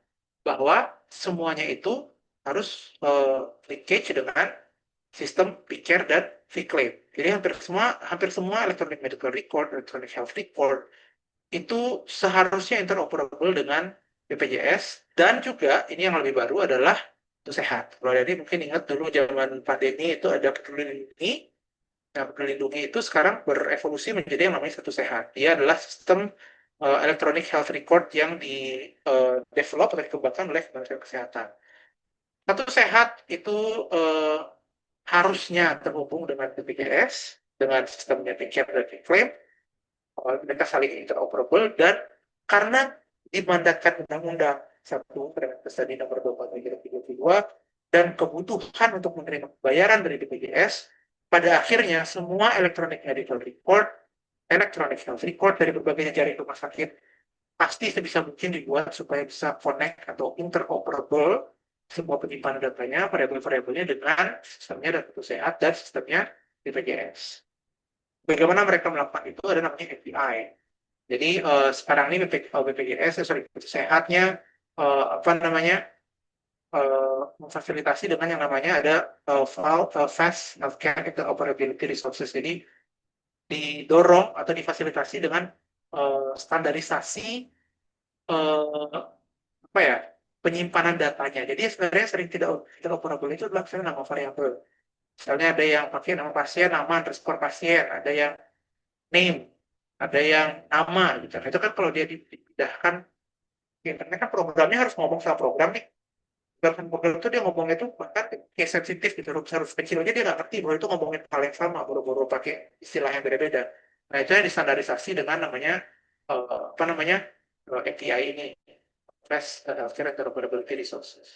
S1: bahwa semuanya itu harus linkage dengan sistem PCARE dan vClaim. Jadi hampir semua electronic medical record, electronic health record itu seharusnya interoperable dengan BPJS, dan juga ini yang lebih baru adalah itu sehat. Kalau jadi mungkin ingat dulu zaman pandemi itu ada Peduli Lindungi. Nah, Peduli Lindungi itu sekarang berevolusi menjadi yang namanya Satu Sehat. Dia adalah sistem electronic health record yang di develop atau dikembangkan oleh Kementerian Kesehatan. Satu Sehat itu uh, harusnya terhubung dengan BPJS, dengan sistemnya PCARE dan vClaim. Mereka saling interoperable, dan karena dimandatkan undang-undang 1 Permendikbud nomor 24/2022 dan kebutuhan untuk menerima pembayaran dari BPJS, pada akhirnya semua electronic medical record, electronic health record dari berbagai jaring rumah sakit pasti sebisa mungkin dibuat supaya bisa connect atau interoperable semua penyimpanan datanya, variabel-variabelnya dengan sistemnya Data Sehat dan sistemnya BPJS. Bagaimana mereka melakukan itu ada namanya API. Jadi sekarang ini BPJS, sehatnya apa namanya memfasilitasi dengan yang namanya ada Fast Healthcare Interoperability Resources. Jadi didorong atau difasilitasi dengan standarisasi apa ya penyimpanan datanya. Jadi sebenarnya sering tidak interoperable itu adalah misalnya nama variabel. Misalnya ada yang pakai nama pasien, nama underscore pasien, ada yang name, ada yang nama gitu. Nah, itu kan kalau dia dipindahkan ke internet kan programnya harus ngomong sama program nih. Program itu dia ngomongnya itu bahkan kayak sensitif gitu, harus kecil aja dia nggak ngerti bahwa itu ngomongin hal yang sama, boro-boro pakai istilah yang beda-beda. Nah itu yang distandarisasi dengan namanya apa namanya API ini, Fast Healthcare Interoperability Resources.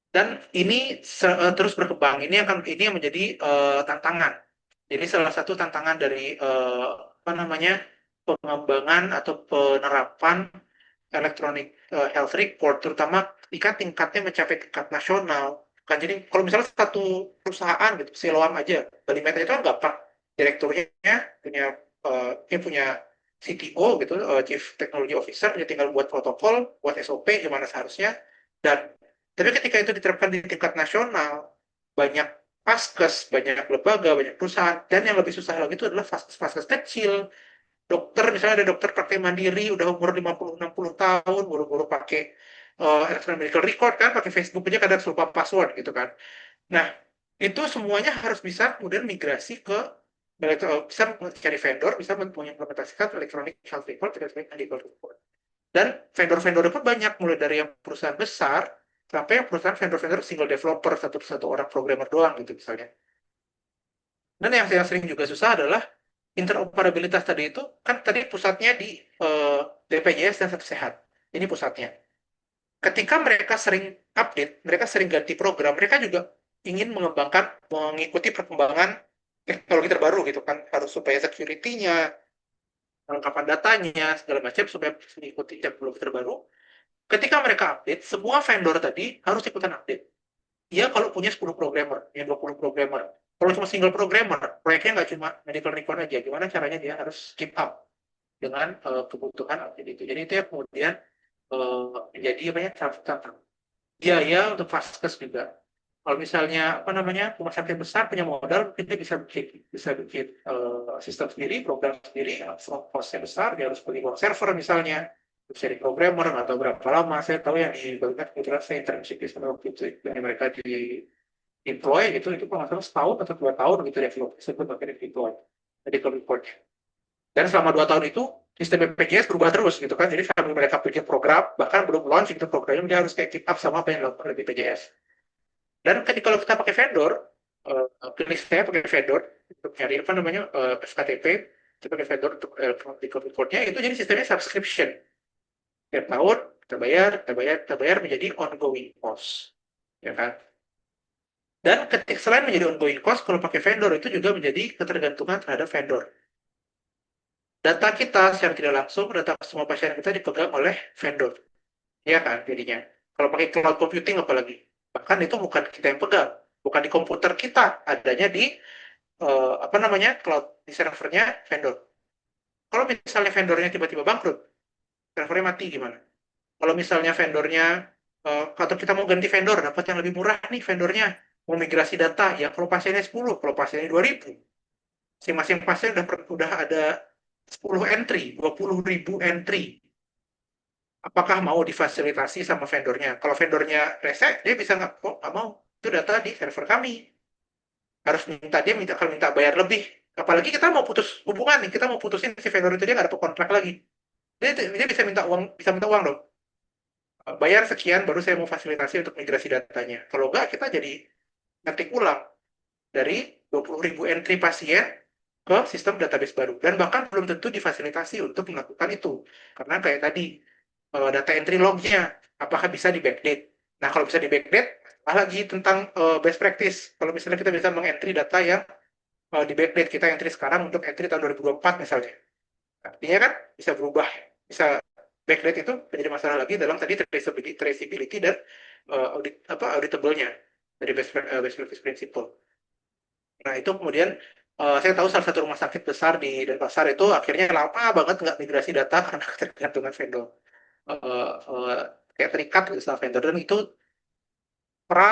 S1: Dan ini terus berkembang. Ini yang menjadi tantangan. Jadi salah satu tantangan dari apa namanya pengembangan atau penerapan electronic health record, terutama ketika tingkatnya mencapai tingkat nasional. Kan jadi kalau misalnya satu perusahaan gitu, Siloam aja, Bali Meta itu kan gampang. Direkturnya punya punya CTO gitu, Chief Technology Officer, dia tinggal buat protokol, buat SOP gimana seharusnya. Dan tapi ketika itu diterapkan di tingkat nasional, banyak vaskes, banyak lembaga, banyak perusahaan, dan yang lebih susah lagi itu adalah vaskes kecil. Dokter, misalnya ada dokter praktek mandiri, udah umur 50-60 tahun, buru-buru pakai electronic medical record kan, pakai Facebook aja kadang lupa password gitu kan. Nah, itu semuanya harus bisa kemudian migrasi ke bisa mencari vendor, bisa mengimplementasikan electronic health record, electronic medical record. Dan vendor-vendor itu banyak, mulai dari yang perusahaan besar sampai yang perusahaan vendor-vendor single developer, satu orang programmer doang gitu misalnya. Dan yang sering juga susah adalah interoperabilitas tadi itu, kan tadi pusatnya di BPJS dan Satu Sehat. Ini pusatnya. Ketika mereka sering update, mereka sering ganti program, mereka juga ingin mengikuti perkembangan teknologi terbaru gitu kan, harus supaya security-nya, kelengkapan datanya, segala macam supaya mengikuti teknologi terbaru. Ketika mereka update, semua vendor tadi harus ikutan update. Dia kalau punya 10 programmer, ya 20 programmer. Kalau cuma single programmer, proyeknya nggak cuma medical record aja, gimana caranya dia harus keep up dengan kebutuhan update itu. Jadi itu ya kemudian menjadi banyak catatan. Biaya untuk vaskes juga. Kalau misalnya apa namanya rumah sakit besar punya modal, kita bisa bikin sistem sendiri, program sendiri, costnya besar, dia harus beli uang server misalnya, terus jadi programmer atau berapa lama. Saya tahu yang di Bagian kebetulan saya internship di sana waktu itu, dan mereka di deploy itu kalau nggak salah setahun atau 2 tahun gitu develop disebut pakai deploy medical report. Dan selama 2 tahun itu sistem BPJS berubah terus gitu kan, jadi sambil mereka bikin program bahkan belum launch itu programnya, dia harus kayak keep up sama apa yang dilakukan oleh BPJS. Dan kalau kita pakai vendor, klinis saya pakai vendor untuk cari apa namanya FKTP, sebagai vendor untuk electronic recordnya itu jadi sistemnya subscription. Tiap tahun kita bayar menjadi ongoing cost, ya kan? Dan selain menjadi ongoing cost, kalau pakai vendor itu juga menjadi ketergantungan terhadap vendor. Data kita secara tidak langsung, data semua pasien kita dipegang oleh vendor, ya kan? Jadinya, kalau pakai cloud computing apalagi, bahkan itu bukan kita yang pegang, bukan di komputer kita, adanya di apa namanya cloud di servernya vendor. Kalau misalnya vendornya tiba-tiba bangkrut, servernya mati gimana? Kalau misalnya vendornya, atau kita mau ganti vendor, dapat yang lebih murah nih vendornya, mau migrasi data, ya kalau pasiennya 10, kalau pasiennya 2.000, masing-masing pasien udah ada 10 entry, 20.000 entry. Apakah mau difasilitasi sama vendornya? Kalau vendornya rese, dia bisa nggak mau. Itu data di server kami. Harus kalau minta bayar lebih. Apalagi kita mau putus hubungan nih, kita mau putusin si vendor itu dia nggak dapat kontrak lagi. Dia bisa minta uang dong. Bayar sekian baru saya mau fasilitasi untuk migrasi datanya. Kalau nggak kita jadi ngetik ulang dari 20.000 entry pasien ke sistem database baru. Dan bahkan belum tentu difasilitasi untuk melakukan itu. Karena kayak tadi, data entry lognya, apakah bisa di backdate? Nah, kalau bisa di backdate, lagi tentang best practice. Kalau misalnya kita bisa mengentry data yang di backdate, kita entry sekarang untuk entry tahun 2024 misalnya. Artinya kan bisa berubah, bisa backdate itu menjadi masalah lagi dalam tadi traceability dan auditable-nya dari best practice principle. Nah, itu kemudian saya tahu salah satu rumah sakit besar di Denpasar itu akhirnya lama banget nggak migrasi data karena ketergantungan vendor. Uh, uh, Kayak terikat gitu sama vendor, dan itu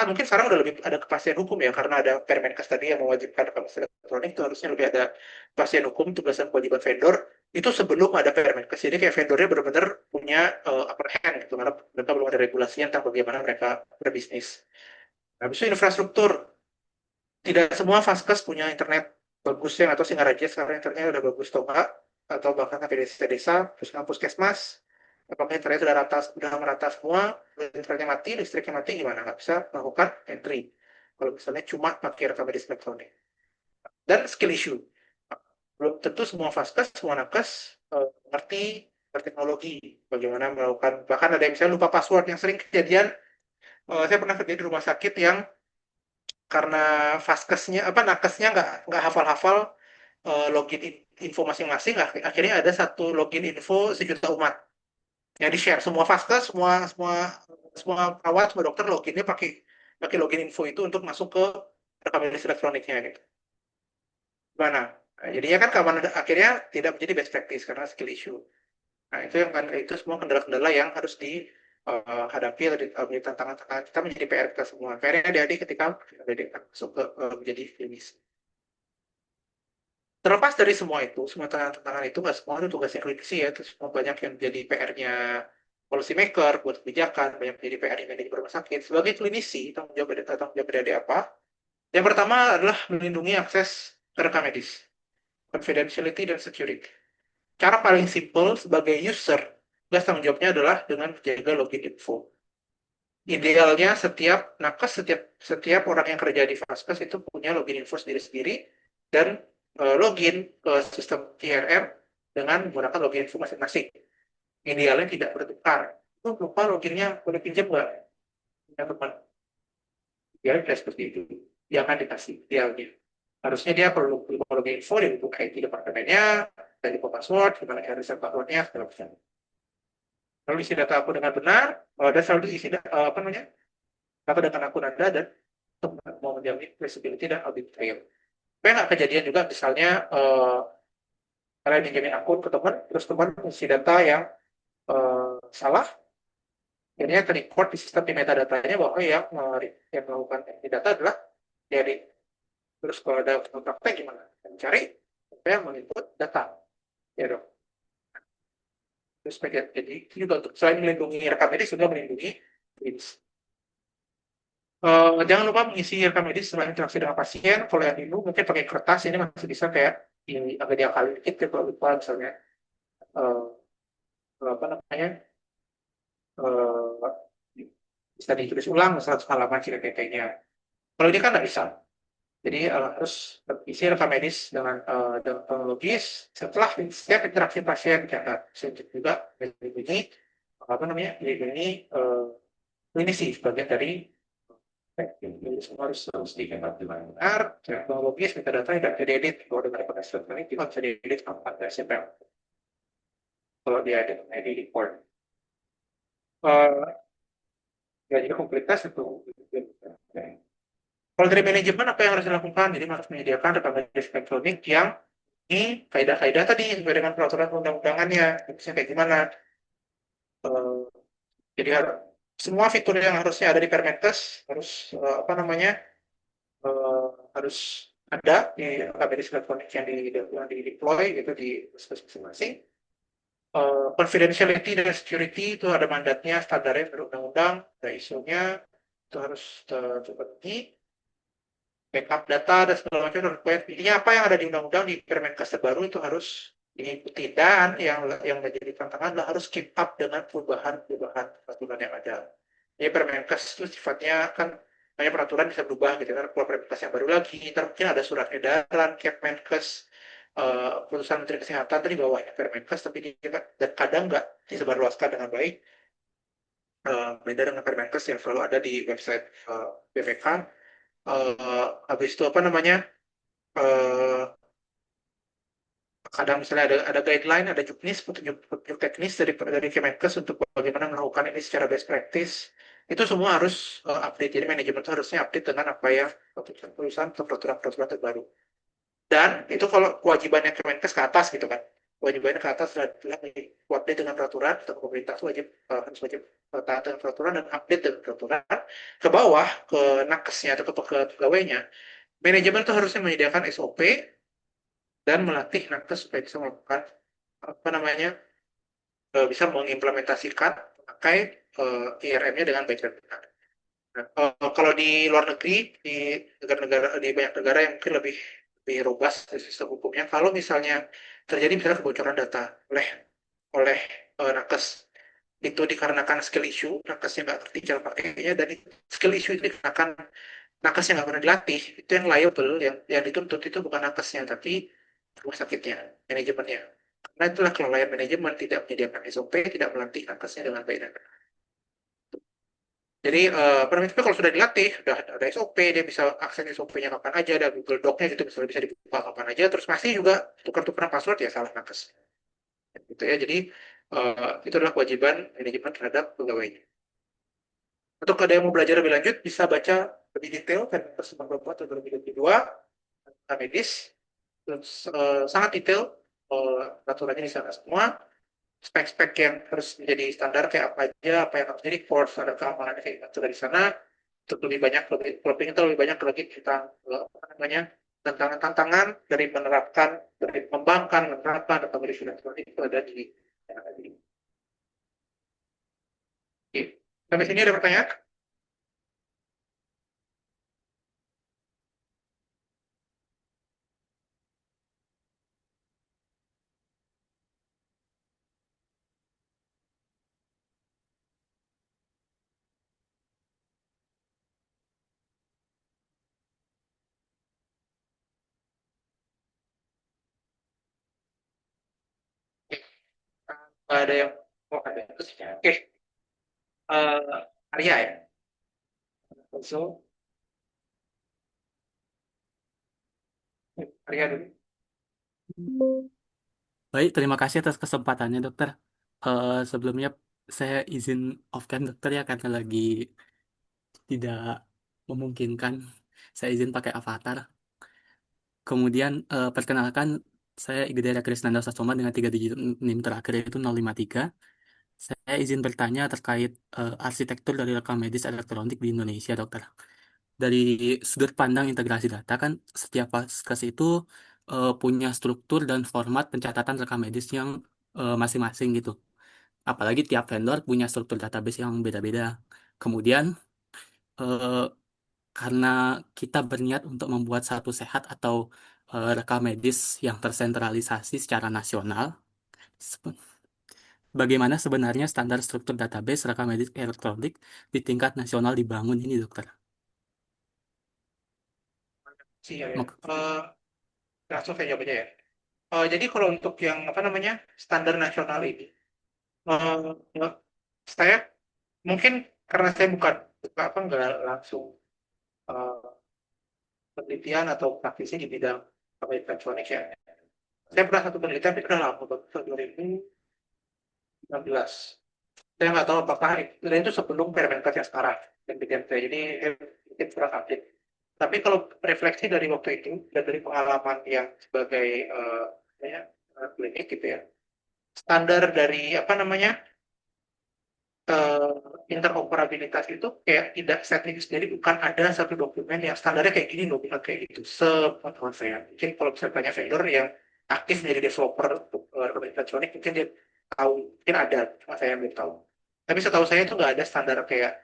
S1: mungkin sekarang udah lebih ada kepastian hukum ya, karena ada Permenkes tadi yang mewajibkan rekaman elektronik, itu harusnya lebih ada kepastian hukum, tugas dan kewajiban vendor itu sebelum ada Permenkes. Jadi kayak vendornya benar-benar punya upper hand gitu, karena mereka belum ada regulasinya tentang bagaimana mereka berbisnis. Habis itu infrastruktur, tidak semua vaskes punya internet bagus yang, atau Singaraja sekarang internetnya udah bagus atau enggak, atau bahkan sampai desa-desa, terus puskesmas, apakah internet udah merata semua, internetnya mati, listriknya mati, gimana? Nggak bisa melakukan entry. Kalau misalnya cuma pakai rekam medis elektronik. Dan skill issue. Belum tentu semua vaskes, semua nakes ngerti berteknologi, bagaimana melakukan, bahkan ada yang misalnya lupa password, yang sering kejadian, saya pernah kerja di rumah sakit yang karena vaskesnya nakesnya nggak hafal-hafal login info masing-masing, akhirnya ada satu login info sejuta umat yang di share semua vaskes, semua semua semua perawat, semua dokter loginnya pakai pakai login info itu untuk masuk ke rekam medis elektroniknya gitu. Gimana? Nah, jadinya kan keamanan akhirnya tidak menjadi best practice karena skill issue. Nah, itu yang kan itu semua kendala-kendala yang harus dihadapi atau menjadi tantangan-tantangan kita, menjadi PR kita semua. PR adik-adik ketika adik masuk ke menjadi klinis. Terlepas dari semua itu, semua tantangan itu nggak semua itu tugasnya klinisi ya, itu semua banyak yang jadi PR-nya policy maker buat kebijakan, banyak jadi PR-nya di rumah sakit. Sebagai klinisi, tanggung jawab dari apa? Yang pertama adalah melindungi akses ke rekam medis, confidentiality dan security. Cara paling simpel sebagai user, tugas tanggung jawabnya adalah dengan menjaga login info. Idealnya setiap nakes, setiap orang yang kerja di Vaskes itu punya login info sendiri-sendiri, dan login ke sistem CRM dengan menggunakan login info masing-masing. Idealnya tidak bertukar. Itu lupa loginnya, boleh pinjam nggak? Ya teman, idealnya tidak seperti itu. Jangan dikasih idealnya. Harusnya dia perlu login info, dia butuh IT departemennya, dari password, gimana cara reset passwordnya, segala macam. Lalu isi data aku dengan benar, dan selalu isi apa namanya, data dengan akun Anda, dan mau menjamin traceability dan audit trail. Supaya nggak kejadian juga misalnya kalian pinjamin akun ke teman, terus teman isi data yang salah, akhirnya terrecord di sistem di metadatanya bahwa yang melakukan di data adalah dari. Terus kalau ada praktek gimana? Mencari supaya menginput data, ya dong. Terus jadi itu juga untuk selain melindungi rekam medis juga melindungi medis. Jangan lupa mengisi rekam medis setelah interaksi dengan pasien. Kalau yang dulu mungkin pakai kertas, ini masih bisa kayak agak diakali dikit ya kalau lupa misalnya uh, apa namanya uh, bisa ditulis ulang 100 halaman kayaknya. Kalau ini kan nggak bisa. Jadi harus terisi rekam medis dengan teknologis. Setelah setiap interaksi pasien catat. Selanjutnya juga ini apa namanya? Ini klinisi sebagian dari jadi semua harus dicatat dengan benar. Teknologis metadata tidak bisa diedit. Kalau dengan pada ini tidak bisa diedit apa ada siapa yang kalau dia ada di report. Eh, Ya, jadi kompleksitas itu. Kalau dari manajemen apa yang harus dilakukan? Jadi harus menyediakan rekam medis elektronik yang ini kaidah-kaidah tadi sesuai dengan peraturan undang-undangannya. Misalnya kayak gimana? Eh, jadi semua fitur yang harusnya ada di Permenkes harus apa namanya eh, harus ada di rekam medis elektronik yang di deploy gitu di puskesmas masing-masing. Confidentiality dan security itu ada mandatnya standarnya dari undang-undang, ada ISO-nya itu harus terpenuhi. Backup data dan segala macam required. Intinya apa yang ada di undang-undang di Permenkes terbaru itu harus diikuti dan yang menjadi tantangan adalah harus keep up dengan perubahan peraturan yang ada. Jadi Permenkes itu sifatnya kan banyak peraturan bisa berubah gitu kan, keluar Permenkes yang baru lagi, ntar mungkin ada surat edaran Kepmenkes, keputusan Menteri Kesehatan tadi bawahnya Permenkes, tapi dia dan kadang nggak disebarluaskan dengan baik. Beda dengan Permenkes yang selalu ada di website BPK. Habis itu apa namanya? eh, Kadang misalnya ada guideline, ada juknis, petunjuk teknis dari Kemenkes untuk bagaimana melakukan ini secara best practice. Itu semua harus update. Jadi manajemen itu harusnya update dengan apa yang perusahaan atau peraturan-peraturan terbaru. Dan itu kalau kewajibannya Kemenkes ke atas gitu kan. Kewajibannya ke atas adalah update dengan peraturan, atau pemerintah itu harus wajib taat dengan peraturan dan update dengan peraturan. Ke bawah, ke nakesnya atau ke pegawainya, manajemen itu harusnya menyediakan SOP dan melatih nakes supaya bisa melakukan apa namanya bisa mengimplementasikan memakai IRM-nya dengan baik dan benar. Nah, kalau di luar negeri di negara-negara di banyak negara yang mungkin lebih robust dari sistem hukumnya, kalau misalnya terjadi misalnya kebocoran data oleh oleh nakes itu dikarenakan skill issue, nakesnya nggak ngerti cara pakainya dan skill issue itu dikarenakan nakesnya nggak pernah dilatih, itu yang liable, yang dituntut itu bukan nakesnya tapi rumah sakitnya, manajemennya. Karena itulah kelalaian manajemen tidak menyediakan SOP, tidak melatih nakesnya dengan baik dan benar. Jadi tapi kalau sudah dilatih, sudah ada SOP, dia bisa akses SOP-nya kapan aja, ada Google Doc-nya gitu, bisa dibuka kapan aja, terus masih juga tukar-tukaran password ya salah nakes. Gitu ya, jadi itu adalah kewajiban manajemen terhadap pegawainya. Untuk ada yang mau belajar lebih lanjut, bisa baca lebih detail kan perkembangan atau lebih dua medis, terus, sangat detail peraturannya di sana semua, spek-spek yang harus menjadi standar kayak apa aja, apa yang harus jadi force, ada keamanan kayak gitu dari sana. Untuk lebih banyak, lebih itu lebih banyak lagi tentang apa namanya tantangan-tantangan dari mengembangkan, menerapkan atau verifikasi elektronik itu ada di yang ada di. Oke. Sampai sini ada pertanyaan? Ada yang ada terus ya. Oke, Arya ya. So, Arya dulu.
S2: Baik, terima kasih atas kesempatannya, dokter. Sebelumnya saya izin off cam dokter ya karena lagi tidak memungkinkan. Saya izin pakai avatar. Kemudian perkenalkan saya Igede Krisnanda Sasoma dengan 3 digit NIM terakhir yaitu 053. Saya izin bertanya terkait arsitektur dari rekam medis elektronik di Indonesia, dokter. Dari sudut pandang integrasi data kan setiap vaskes itu punya struktur dan format pencatatan rekam medis yang masing-masing gitu. Apalagi tiap vendor punya struktur database yang beda-beda. Kemudian eh, karena kita berniat untuk membuat satu sehat atau rekam medis yang tersentralisasi secara nasional, sebe- bagaimana sebenarnya standar struktur database rekam medis elektronik di tingkat nasional dibangun ini, dokter?
S1: sih ya.
S2: Mak-
S1: Langsung saya jawab aja ya. Jadi kalau untuk yang apa namanya standar nasional ini, eh, saya mungkin karena saya bukan apa nggak langsung eh, penelitian atau praktisi di bidang elektronik ya. Saya pernah satu penelitian tapi udah lama banget, tahun 2016. Saya nggak tahu apakah itu sebelum Permenkes yang sekarang yang bikin saya. Jadi mungkin kurang update. Tapi kalau refleksi dari waktu itu dan dari pengalaman yang sebagai ya, klinik gitu ya, standar dari apa namanya eh, interoperabilitas itu kayak tidak setting sendiri, bukan ada satu dokumen yang standarnya kayak gini loh, bukan kayak gitu. Sepengetahuan saya, mungkin kalau misalnya tanya vendor yang aktif menjadi developer untuk elektronik, mungkin dia tahu, mungkin ada, cuma saya belum tahu. Tapi setahu saya itu nggak ada standar kayak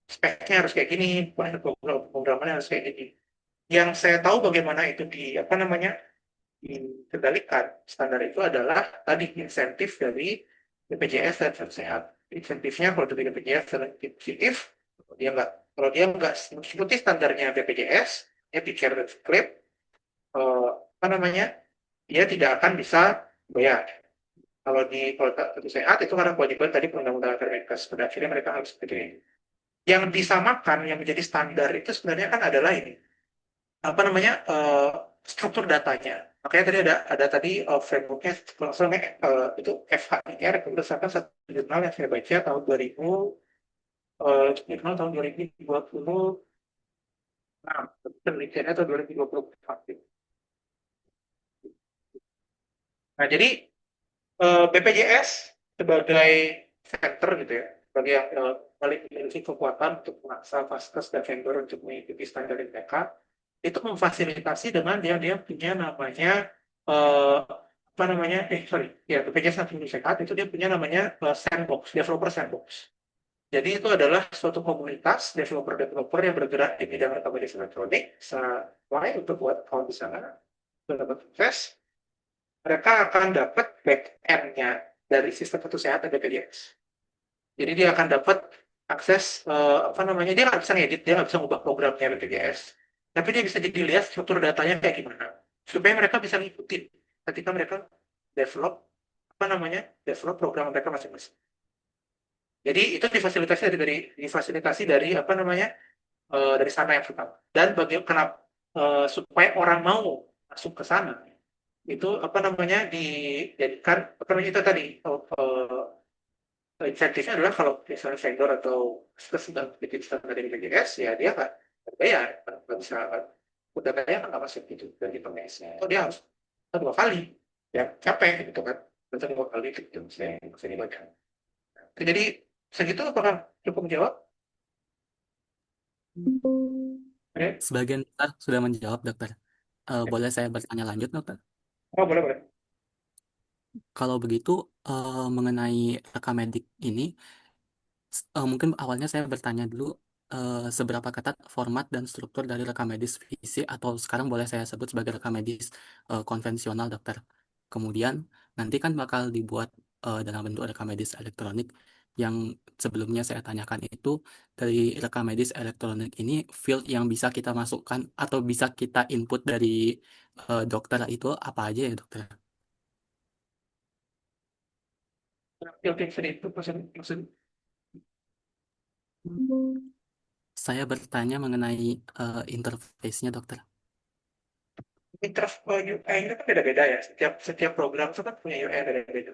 S1: speknya harus kayak gini, programnya harus kayak gini. Yang saya tahu bagaimana itu di apa namanya dikendalikan standar itu adalah tadi insentif dari BPJS dan sehat. Insentifnya kalau dari BPJS relatif positif, kalau dia nggak mengikuti standarnya BPJS, dia pikir dan klaim apa namanya dia tidak akan bisa bayar. Kalau tentu sehat itu karena kewajiban tadi perundang-undangan Kemenkes, pada akhirnya mereka harus seperti ini. Yang disamakan yang menjadi standar itu sebenarnya kan adalah ini apa namanya struktur datanya. Makanya tadi ada tadi frameworknya langsungnya itu FHIR berdasarkan satu jurnal yang saya baca tahun 2000 jurnal tahun 2026 penelitiannya tahun 2020. Nah jadi BPJS sebagai center gitu ya, sebagai yang paling memiliki kekuatan untuk memaksa vaskes dan vendor untuk mengikuti standar mereka, itu memfasilitasi dengan dia punya namanya eh, apa namanya sorry ya BPJS Nasional Sehat itu dia punya namanya sandbox, developer sandbox. Jadi itu adalah suatu komunitas developer-developer yang bergerak di bidang rekomendasi elektronik, mulai untuk buat account di sana, dapat sukses, mereka akan dapat back end-nya dari sistem kesehatan BPJS. Jadi dia akan dapat akses apa namanya dia nggak bisa ngedit, dia nggak bisa ngubah programnya BPJS, tapi dia bisa jadi lihat struktur datanya kayak gimana, supaya mereka bisa ngikutin ketika mereka develop apa namanya develop program mereka masing-masing. Jadi itu difasilitasi dari apa namanya dari sana yang pertama. Dan bagaimana supaya orang mau masuk ke sana itu apa namanya dijadikan apa namanya itu tadi insentifnya adalah kalau misalnya vendor atau sedang bikin standar dari BPJS ya dia nggak bayar, nggak bisa udah bayar nggak masuk gitu dari PNS-nya. Oh dia harus dua kali ya capek gitu kan, betul dua kali gitu saya dibaca. Jadi segitu apakah cukup menjawab? Oke.
S2: Sebagian besar sudah menjawab, dokter. Boleh saya bertanya lanjut, dokter?
S1: Oh boleh boleh.
S2: Kalau begitu, mengenai rekam medik ini, mungkin awalnya saya bertanya dulu, seberapa ketat format dan struktur dari rekam medis fisik atau sekarang boleh saya sebut sebagai rekam medis konvensional, dokter. Kemudian nanti kan bakal dibuat dalam bentuk rekam medis elektronik yang sebelumnya saya tanyakan itu dari rekam medis elektronik ini field yang bisa kita masukkan atau bisa kita input dari dokter itu apa aja ya, dokter?
S1: Filter itu maksud
S2: Saya bertanya mengenai interface-nya, dokter.
S1: UI itu kan beda-beda ya. Setiap program itu kan punya UI beda-beda.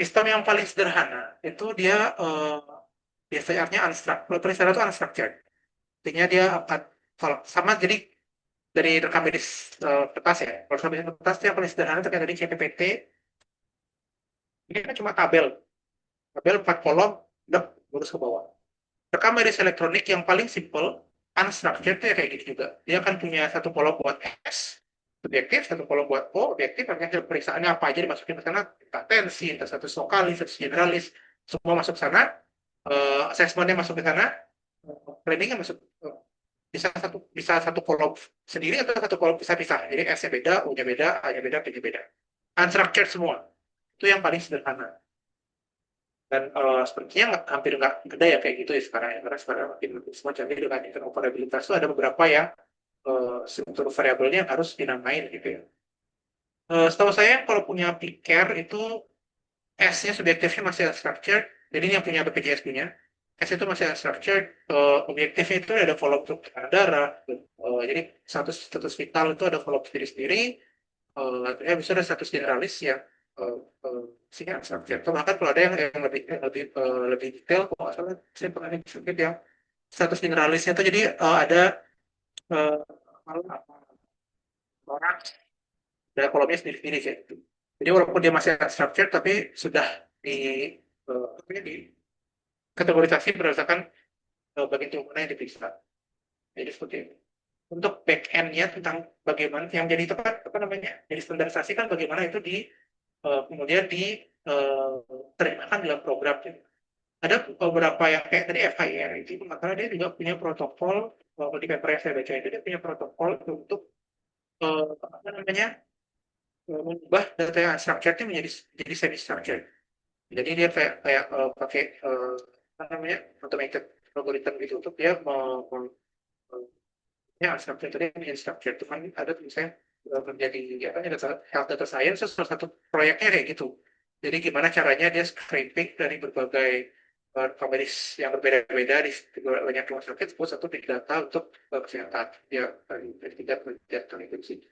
S1: Sistem yang paling sederhana itu dia biasanya unstructured. Kalau paling sederhana itu unstructured. Artinya dia akan sama jadi dari rekam medis kertas ya. Kalau rekam medis kertas itu yang paling sederhana itu kayak tadi CPPT. Ini kan cuma tabel. Tabel 4 kolom, udah lurus ke bawah. Rekam medis elektronik yang paling simple, unstructured itu ya kayak gitu juga. Dia akan punya satu kolom buat S, subjektif, satu kolom buat O, objektif, artinya pemeriksaannya apa aja dimasukin ke sana, entah tensi, entah status lokalis, status generalis, semua masuk ke sana, assessmentnya masuk ke sana, planningnya masuk bisa satu kolom sendiri atau satu kolom bisa-bisa. Jadi S-nya beda, U-nya beda, A-nya beda, B-nya beda. Unstructured semua. Itu yang paling sederhana. Dan sepertinya hampir nggak ada ya kayak gitu ya sekarang ya, karena sekarang makin semua canggih dengan interoperabilitas itu ada beberapa yang struktur variabelnya yang harus dinamain gitu ya. Setahu saya kalau punya picker itu S-nya subjektifnya masih unstructured, jadi ini yang punya BPJS punya. S itu masih unstructured, objektifnya itu ada volume darah, jadi status vital itu ada volume sendiri-sendiri, bisa ada status generalis yang isinya unstructured. Atau bahkan kalau ada yang lebih detail, kalau nggak salah saya pernah sedikit yang status generalisnya itu jadi ada uh, orang ada kolomnya sendiri-sendiri kayak gitu. Jadi walaupun dia masih unstructured tapi sudah di kategorisasi berdasarkan bagian tubuh mana yang diperiksa. Jadi seperti itu. Untuk back end-nya tentang bagaimana yang jadi itu kan apa namanya? Jadi standarisasi kan bagaimana itu kemudian diterjemahkan dalam program. Ada beberapa yang kayak tadi FHIR itu makanya dia juga punya protokol. Kalau di paper yang saya baca itu dia punya protokol untuk apa namanya mengubah data yang unstructured itu menjadi semi structured. Jadi dia pakai apa namanya automated algorithm gitu untuk dia ya structure tadi menjadi structure itu kan ada misalnya menjadi apa ya health data science salah satu proyeknya kayak gitu. Jadi gimana caranya dia scraping dari berbagai companies yang berbeda-beda di banyak rumah sakit buat satu big data untuk kesehatan ya dari tidak itu sih.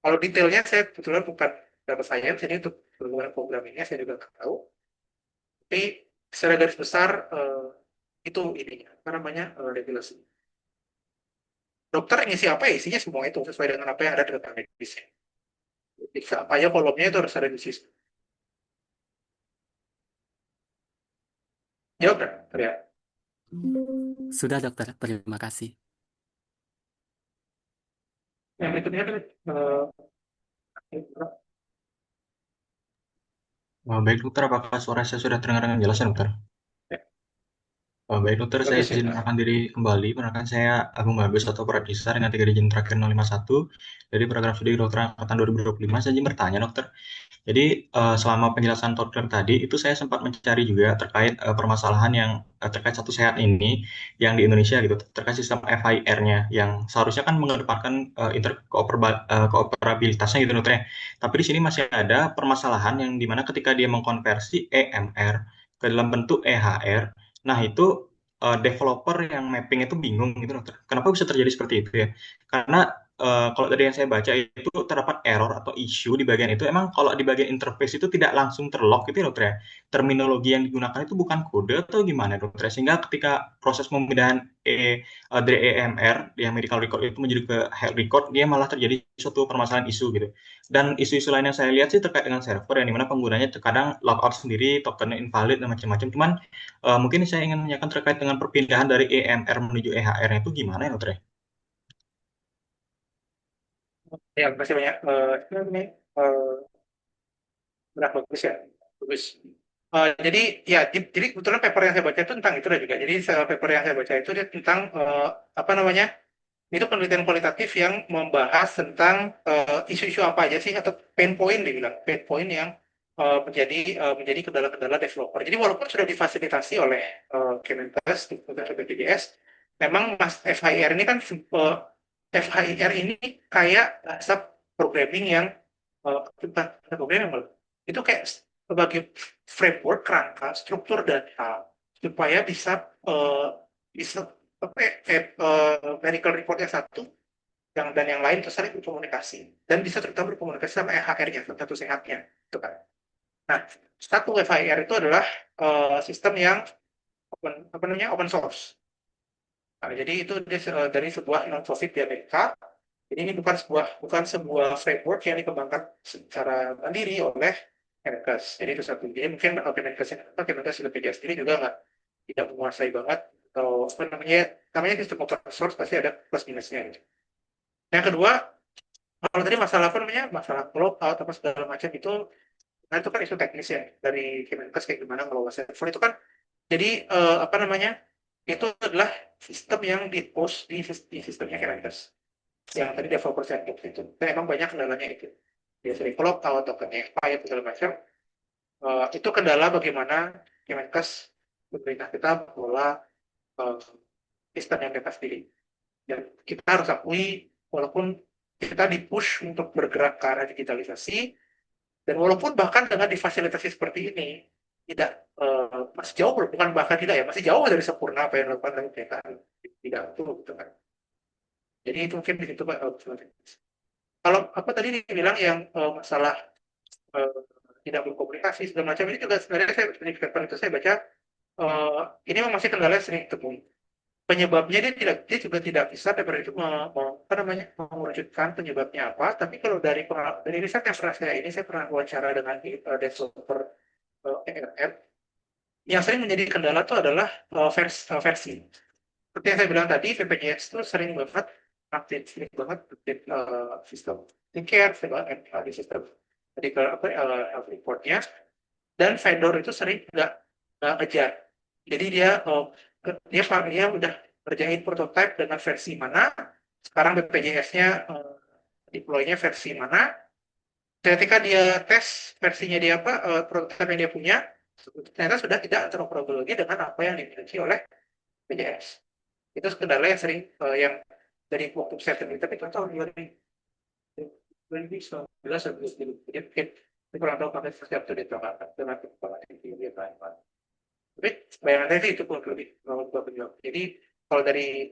S1: Kalau detailnya saya kebetulan bukan data science jadi untuk berhubungan programmingnya saya juga nggak tahu. Tapi secara garis besar itu ininya apa namanya regulasi. Dokter ngisi apa ya isinya semua itu sesuai dengan apa yang ada di data medisnya. Bisa apa ya kolomnya itu harus ada di sistem. Jawab kan? Ya.
S2: Sudah dokter, terima kasih.
S1: Yang berikutnya adalah
S3: Baik dokter, apakah suara saya sudah terdengar dengan jelas ya dokter? Baik dokter, saya
S1: bagus ya.
S3: izin menerangkan diri kembali. Perkenalkan saya Agung Bagus atau Pradisa dengan 3 digit terakhir 051 dari program studi kedokteran angkatan 2025. Saya izin bertanya dokter. Jadi selama penjelasan dokter tadi itu saya sempat mencari juga terkait permasalahan yang terkait satu sehat ini yang di Indonesia gitu terkait sistem FHIR-nya yang seharusnya kan mengedepankan interoperabilitasnya gitu dokter ya. Tapi di sini masih ada permasalahan yang dimana ketika dia mengkonversi EMR ke dalam bentuk EHR, nah itu developer yang mapping itu bingung gitu dokter. Kenapa bisa terjadi seperti itu ya? Karena kalau dari yang saya baca itu terdapat error atau issue di bagian itu. Emang kalau di bagian interface itu tidak langsung terlock gitu ya dokter ya? Terminologi yang digunakan itu bukan kode atau gimana dokter? Sehingga ketika proses pemindahan dari EMR yang medical record itu menjadi ke health record, dia malah terjadi suatu permasalahan isu gitu. Dan isu-isu lain yang saya lihat sih terkait dengan server yang dimana penggunanya terkadang logout sendiri, tokennya invalid dan macam-macam. Cuman mungkin saya ingin menanyakan terkait dengan perpindahan dari EMR menuju EHR itu gimana ya dokter?
S1: Ya, masih banyak ini bagus ya. Bagus. Jadi ya jadi kebetulan paper yang saya baca itu tentang itu juga. Jadi paper yang saya baca itu dia tentang apa namanya? Itu penelitian kualitatif yang membahas tentang isu-isu apa aja sih atau pain point dibilang pain point yang menjadi kendala-kendala developer. Jadi walaupun sudah difasilitasi oleh Kemenkes atau BPJS, memang Mas FHIR ini kan FHIR ini kayak bahasa programming yang bukan programming malah. Itu kayak sebagai framework kerangka struktur data supaya bisa apa ya, medical report yang satu dan yang lain itu saling berkomunikasi dan bisa terutama berkomunikasi sama EHR-nya satu sehatnya itu kan. Nah, satu FHIR itu adalah sistem yang apa namanya open source. Nah, jadi itu dia, dari sebuah non-profit di Amerika. Jadi ini bukan sebuah framework yang dikembangkan secara mandiri oleh Kemenkes. Jadi itu satu. Jadi mungkin Kemenkes lebih sendiri juga tidak menguasai banget atau apa namanya sistem open source pasti ada plus minusnya gitu. Yang kedua, kalau tadi masalah apa namanya masalah out apa segala macam itu, nah itu kan isu teknis ya dari Kemenkes kayak gimana ngelola server itu kan. Jadi apa namanya itu adalah sistem yang di-host di sistemnya Kemenkes yang tadi developer sandbox itu. Dan emang banyak kendalanya itu. Dia sering out atau ke expired segala macam. Itu kendala bagaimana Kemenkes pemerintah kita mengelola sistem yang mereka sendiri. Dan kita harus akui, walaupun kita di-push untuk bergerak ke arah digitalisasi, dan walaupun bahkan dengan difasilitasi seperti ini, tidak masih jauh, bukan bahkan tidak ya, masih jauh dari sempurna apa yang dilakukan oleh pemerintahan. Tidak betul, gitu kan. Jadi itu mungkin di situ Pak. Kalau apa tadi dibilang yang masalah eh, tidak berkomunikasi segala macam, ini juga sebenarnya saya itu saya baca ini memang masih kendala yang sering ditemui. Penyebabnya dia juga tidak bisa daripada itu apa namanya mewujudkan penyebabnya apa. Tapi kalau dari riset yang pernah saya pernah wawancara dengan developer ERM, yang sering menjadi kendala itu adalah versi. Seperti yang saya bilang tadi, VPJS itu sering banget update sistem care, di sistem medical health reportnya, dan vendor itu sering nggak ngejar. Jadi dia udah kerjain prototype dengan versi mana, sekarang BPJS-nya deploy-nya versi mana. Ketika dia tes versinya dia prototype yang dia punya, ternyata sudah tidak interoperable lagi dengan apa yang dimiliki oleh BPJS. Itu kendala yang sering yang dari waktu saya terlihat itu tahun 2019 sampai 2020. Jadi mungkin kurang tahu pakai setiap itu dengan dia tapi bayangan saya sih itu kurang lebih menjawab. Jadi kalau dari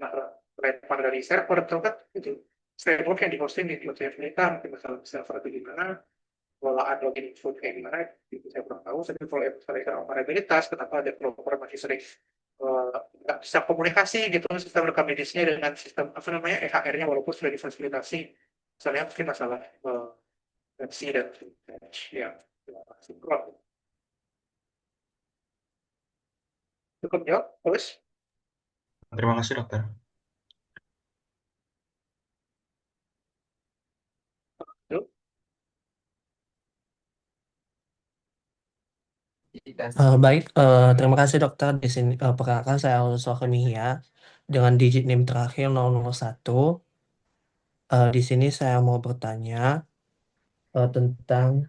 S1: lempar dari server kan itu framework yang dihosting di cloud Flita, mungkin masalah server itu gimana, pengelolaan login info kayak gimana, itu saya kurang tahu. Tapi kalau misalnya operabilitas, kenapa developer masih sering nggak bisa komunikasi gitu sistem rekam medisnya dengan sistem apa namanya EHR-nya walaupun sudah difasilitasi. Misalnya mungkin masalah versi dan yang sinkron. Cukup jawab, terus.
S3: Terima kasih, dokter.
S1: Yuk.
S4: Baik, terima kasih dokter. Di sini perkenalkan saya Alonso Mia dengan digit NIM terakhir 001. Di sini saya mau bertanya tentang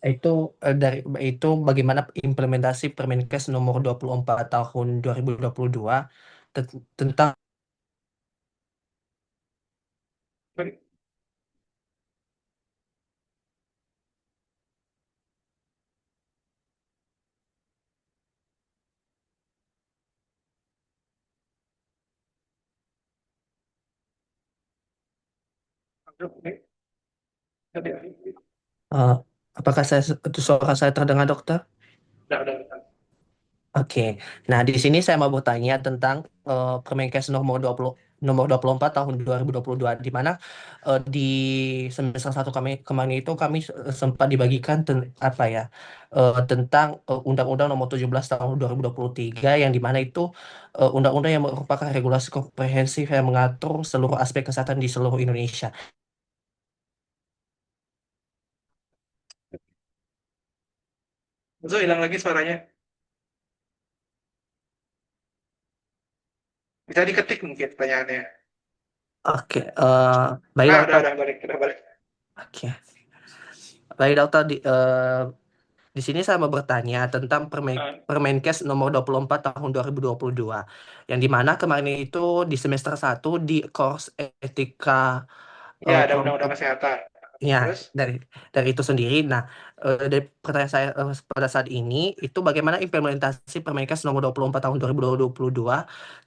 S4: itu dari itu bagaimana implementasi Permenkes nomor 24 tahun 2022 tentang eh, apakah suara saya terdengar dokter?
S1: Udah.
S4: Oke, nah di sini saya mau bertanya tentang Permenkes nomor 24 tahun 2022 di mana di semester 1 kami kemarin itu kami sempat dibagikan apa ya tentang Undang-Undang nomor 17 tahun 2023 yang di mana itu undang-undang yang merupakan regulasi komprehensif yang mengatur seluruh aspek kesehatan di seluruh Indonesia.
S1: Itu hilang lagi suaranya. Bisa diketik mungkin pertanyaannya.
S4: Oke, baik dokter.
S1: Udah balik.
S4: Oke, baik dokter di sini saya mau bertanya tentang Permenkes nomor 24 tahun 2022 yang dimana kemarin itu di semester 1 di course etika
S1: Ya, ada undang-undang kesehatan.
S4: ya
S1: Terus?
S4: dari itu sendiri. Nah, dari pertanyaan saya pada saat ini itu bagaimana implementasi Permenkes nomor 24 tahun 2022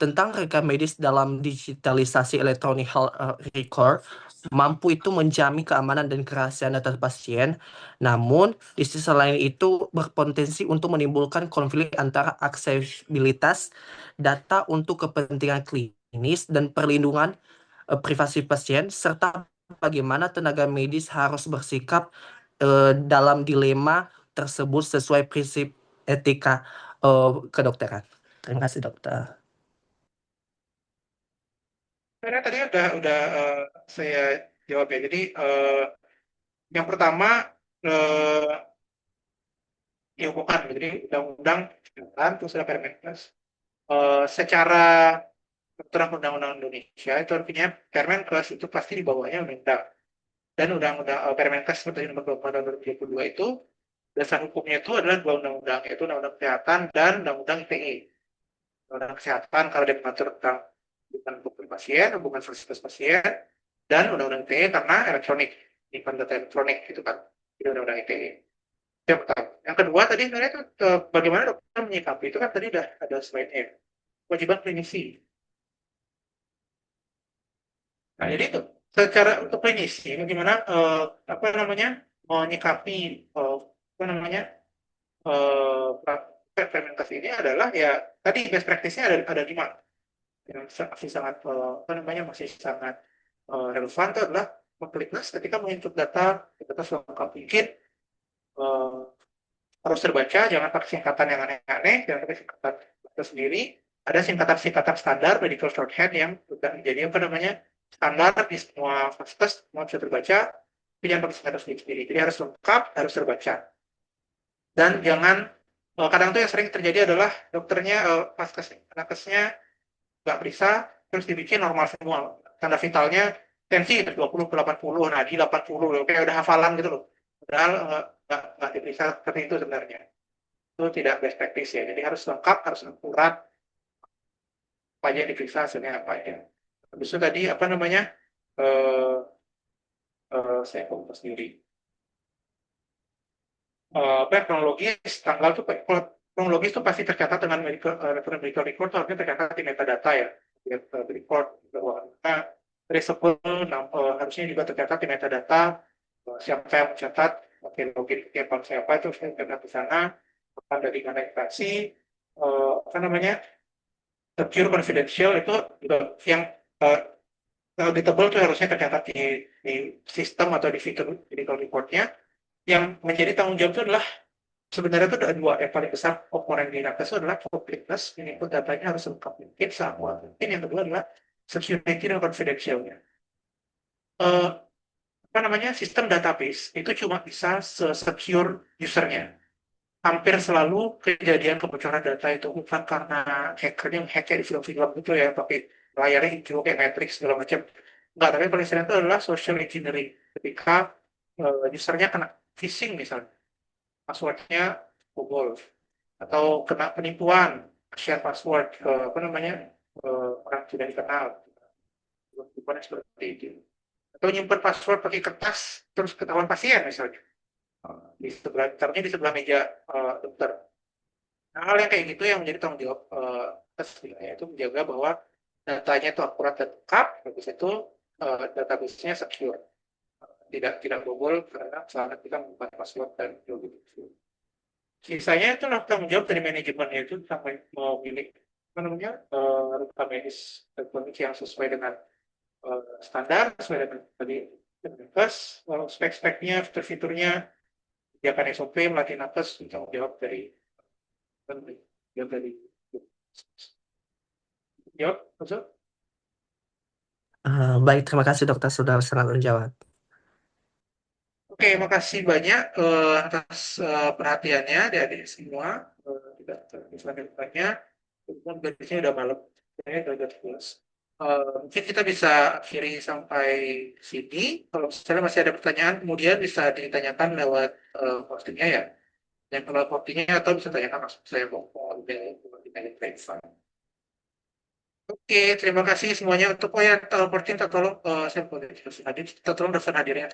S4: tentang rekam medis dalam digitalisasi elektronik health record mampu itu menjamin keamanan dan kerahasiaan data pasien. Namun, di sisi lain itu berpotensi untuk menimbulkan konflik antara aksesibilitas data untuk kepentingan klinis dan perlindungan privasi pasien serta bagaimana tenaga medis harus bersikap dalam dilema tersebut sesuai prinsip etika kedokteran. Terima kasih dokter.
S1: Karena tadi udah saya jawab ya. Jadi yang pertama ya bukan. Jadi undang-undang kesehatan terus ada Permenkes. Secara peraturan undang-undang Indonesia itu artinya Permenkes itu pasti di bawahnya undang-undang. Dan undang-undang Permenkes seperti nomor 24 tahun 2022 itu dasar hukumnya itu adalah dua undang-undang, yaitu undang-undang kesehatan dan undang-undang ITE. Undang-Undang Kesehatan kalau dia mengatur tentang hubungan dokter pasien, hubungan fasilitas pasien, dan Undang-Undang ITE karena elektronik, nyimpan data elektronik gitu kan, di Undang-Undang ITE. Itu yang pertama. Yang kedua tadi sebenarnya itu bagaimana dokter menyikapi itu kan tadi udah ada slide-nya. Kewajiban klinisi. Nah, jadi itu secara untuk klinisi bagaimana apa namanya menyikapi apa namanya praktek fermentasi ini adalah ya tadi best practice-nya ada 5 yang masih sangat apa namanya masih sangat relevan itu adalah completeness ketika menginput data selengkap mungkin eh, harus terbaca, jangan pakai singkatan yang aneh-aneh, jangan pakai singkatan sendiri. Ada singkatan-singkatan standar medical shorthand yang sudah menjadi apa namanya standar di semua vaskes, semua bisa terbaca, tapi jangan pakai singkatan sendiri. Jadi harus lengkap, harus terbaca. Dan jangan kadang tuh yang sering terjadi adalah dokternya nakesnya nggak bisa, terus dibikin normal semua. Tanda vitalnya tensi 20 ke 80, nah di 80, kayak udah hafalan gitu loh. Padahal nggak diperiksa seperti itu sebenarnya. Itu tidak best practice ya. Jadi harus lengkap, harus akurat, apa aja yang diperiksa hasilnya apa aja. Habis itu tadi apa namanya, eh saya kompos sendiri. Apa kronologis, tanggal tuh kronologis tuh pasti tercatat dengan medical record, harusnya tercatat di metadata ya. Record, nah, traceable, harusnya juga tercatat di metadata, siapa yang mencatat, oke login akun siapa itu saya catat di sana, kapan dari mana instansi, apa namanya, secure confidential itu juga yang auditable itu harusnya tercatat di sistem atau di fitur medical reportnya. Yang menjadi tanggung jawab itu adalah sebenarnya itu ada 2 yang paling besar komponen di nakes itu adalah completeness, input datanya harus lengkap mungkin sama mungkin. Yang kedua adalah security dan confidentialnya. Apa namanya, sistem database itu cuma bisa secure usernya. Hampir selalu kejadian kebocoran data itu bukan karena hackernya hacker di film-film gitu ya, pakai layarnya hijau kayak Matrix segala macam. Enggak, tapi paling sering itu adalah social engineering. Ketika usernya kena phishing misalnya, passwordnya bobol, atau kena penipuan, share password ke apa namanya orang tidak dikenal, penipuan seperti itu. Atau nyimpan password pakai kertas terus ketahuan pasien misalnya di sebelah di sebelah meja dokter. Nah, hal yang kayak gitu yang menjadi tanggung jawab yaitu menjaga bahwa datanya itu akurat dan lengkap, habis itu database-nya secure, tidak bobol karena saat kita membuat password dan begitu. Sisanya itu tanggung jawab dari manajemen, yaitu sampai mau pilih apa namanya rekam medis elektronik yang sesuai dengan standar, sesuai dengan tadi spek-speknya, fitur-fiturnya, kebijakan SOP, melatih nakes, tanggung jawab dari jawab, maksud?
S4: Baik, terima kasih dokter sudah sangat menjawab.
S1: Oke, makasih banyak atas perhatiannya adik-adik semua. Tidak bisa banyak. Kemudian garisnya udah malam, saya udah 11. Mungkin kita bisa akhiri sampai sini. Kalau misalnya masih ada pertanyaan, kemudian bisa ditanyakan lewat postingnya ya. Yang kalau postingnya atau bisa tanyakan langsung saya mau email. Oke, terima kasih semuanya untuk yang porting, tolong saya boleh kita tolong daftar hadirnya.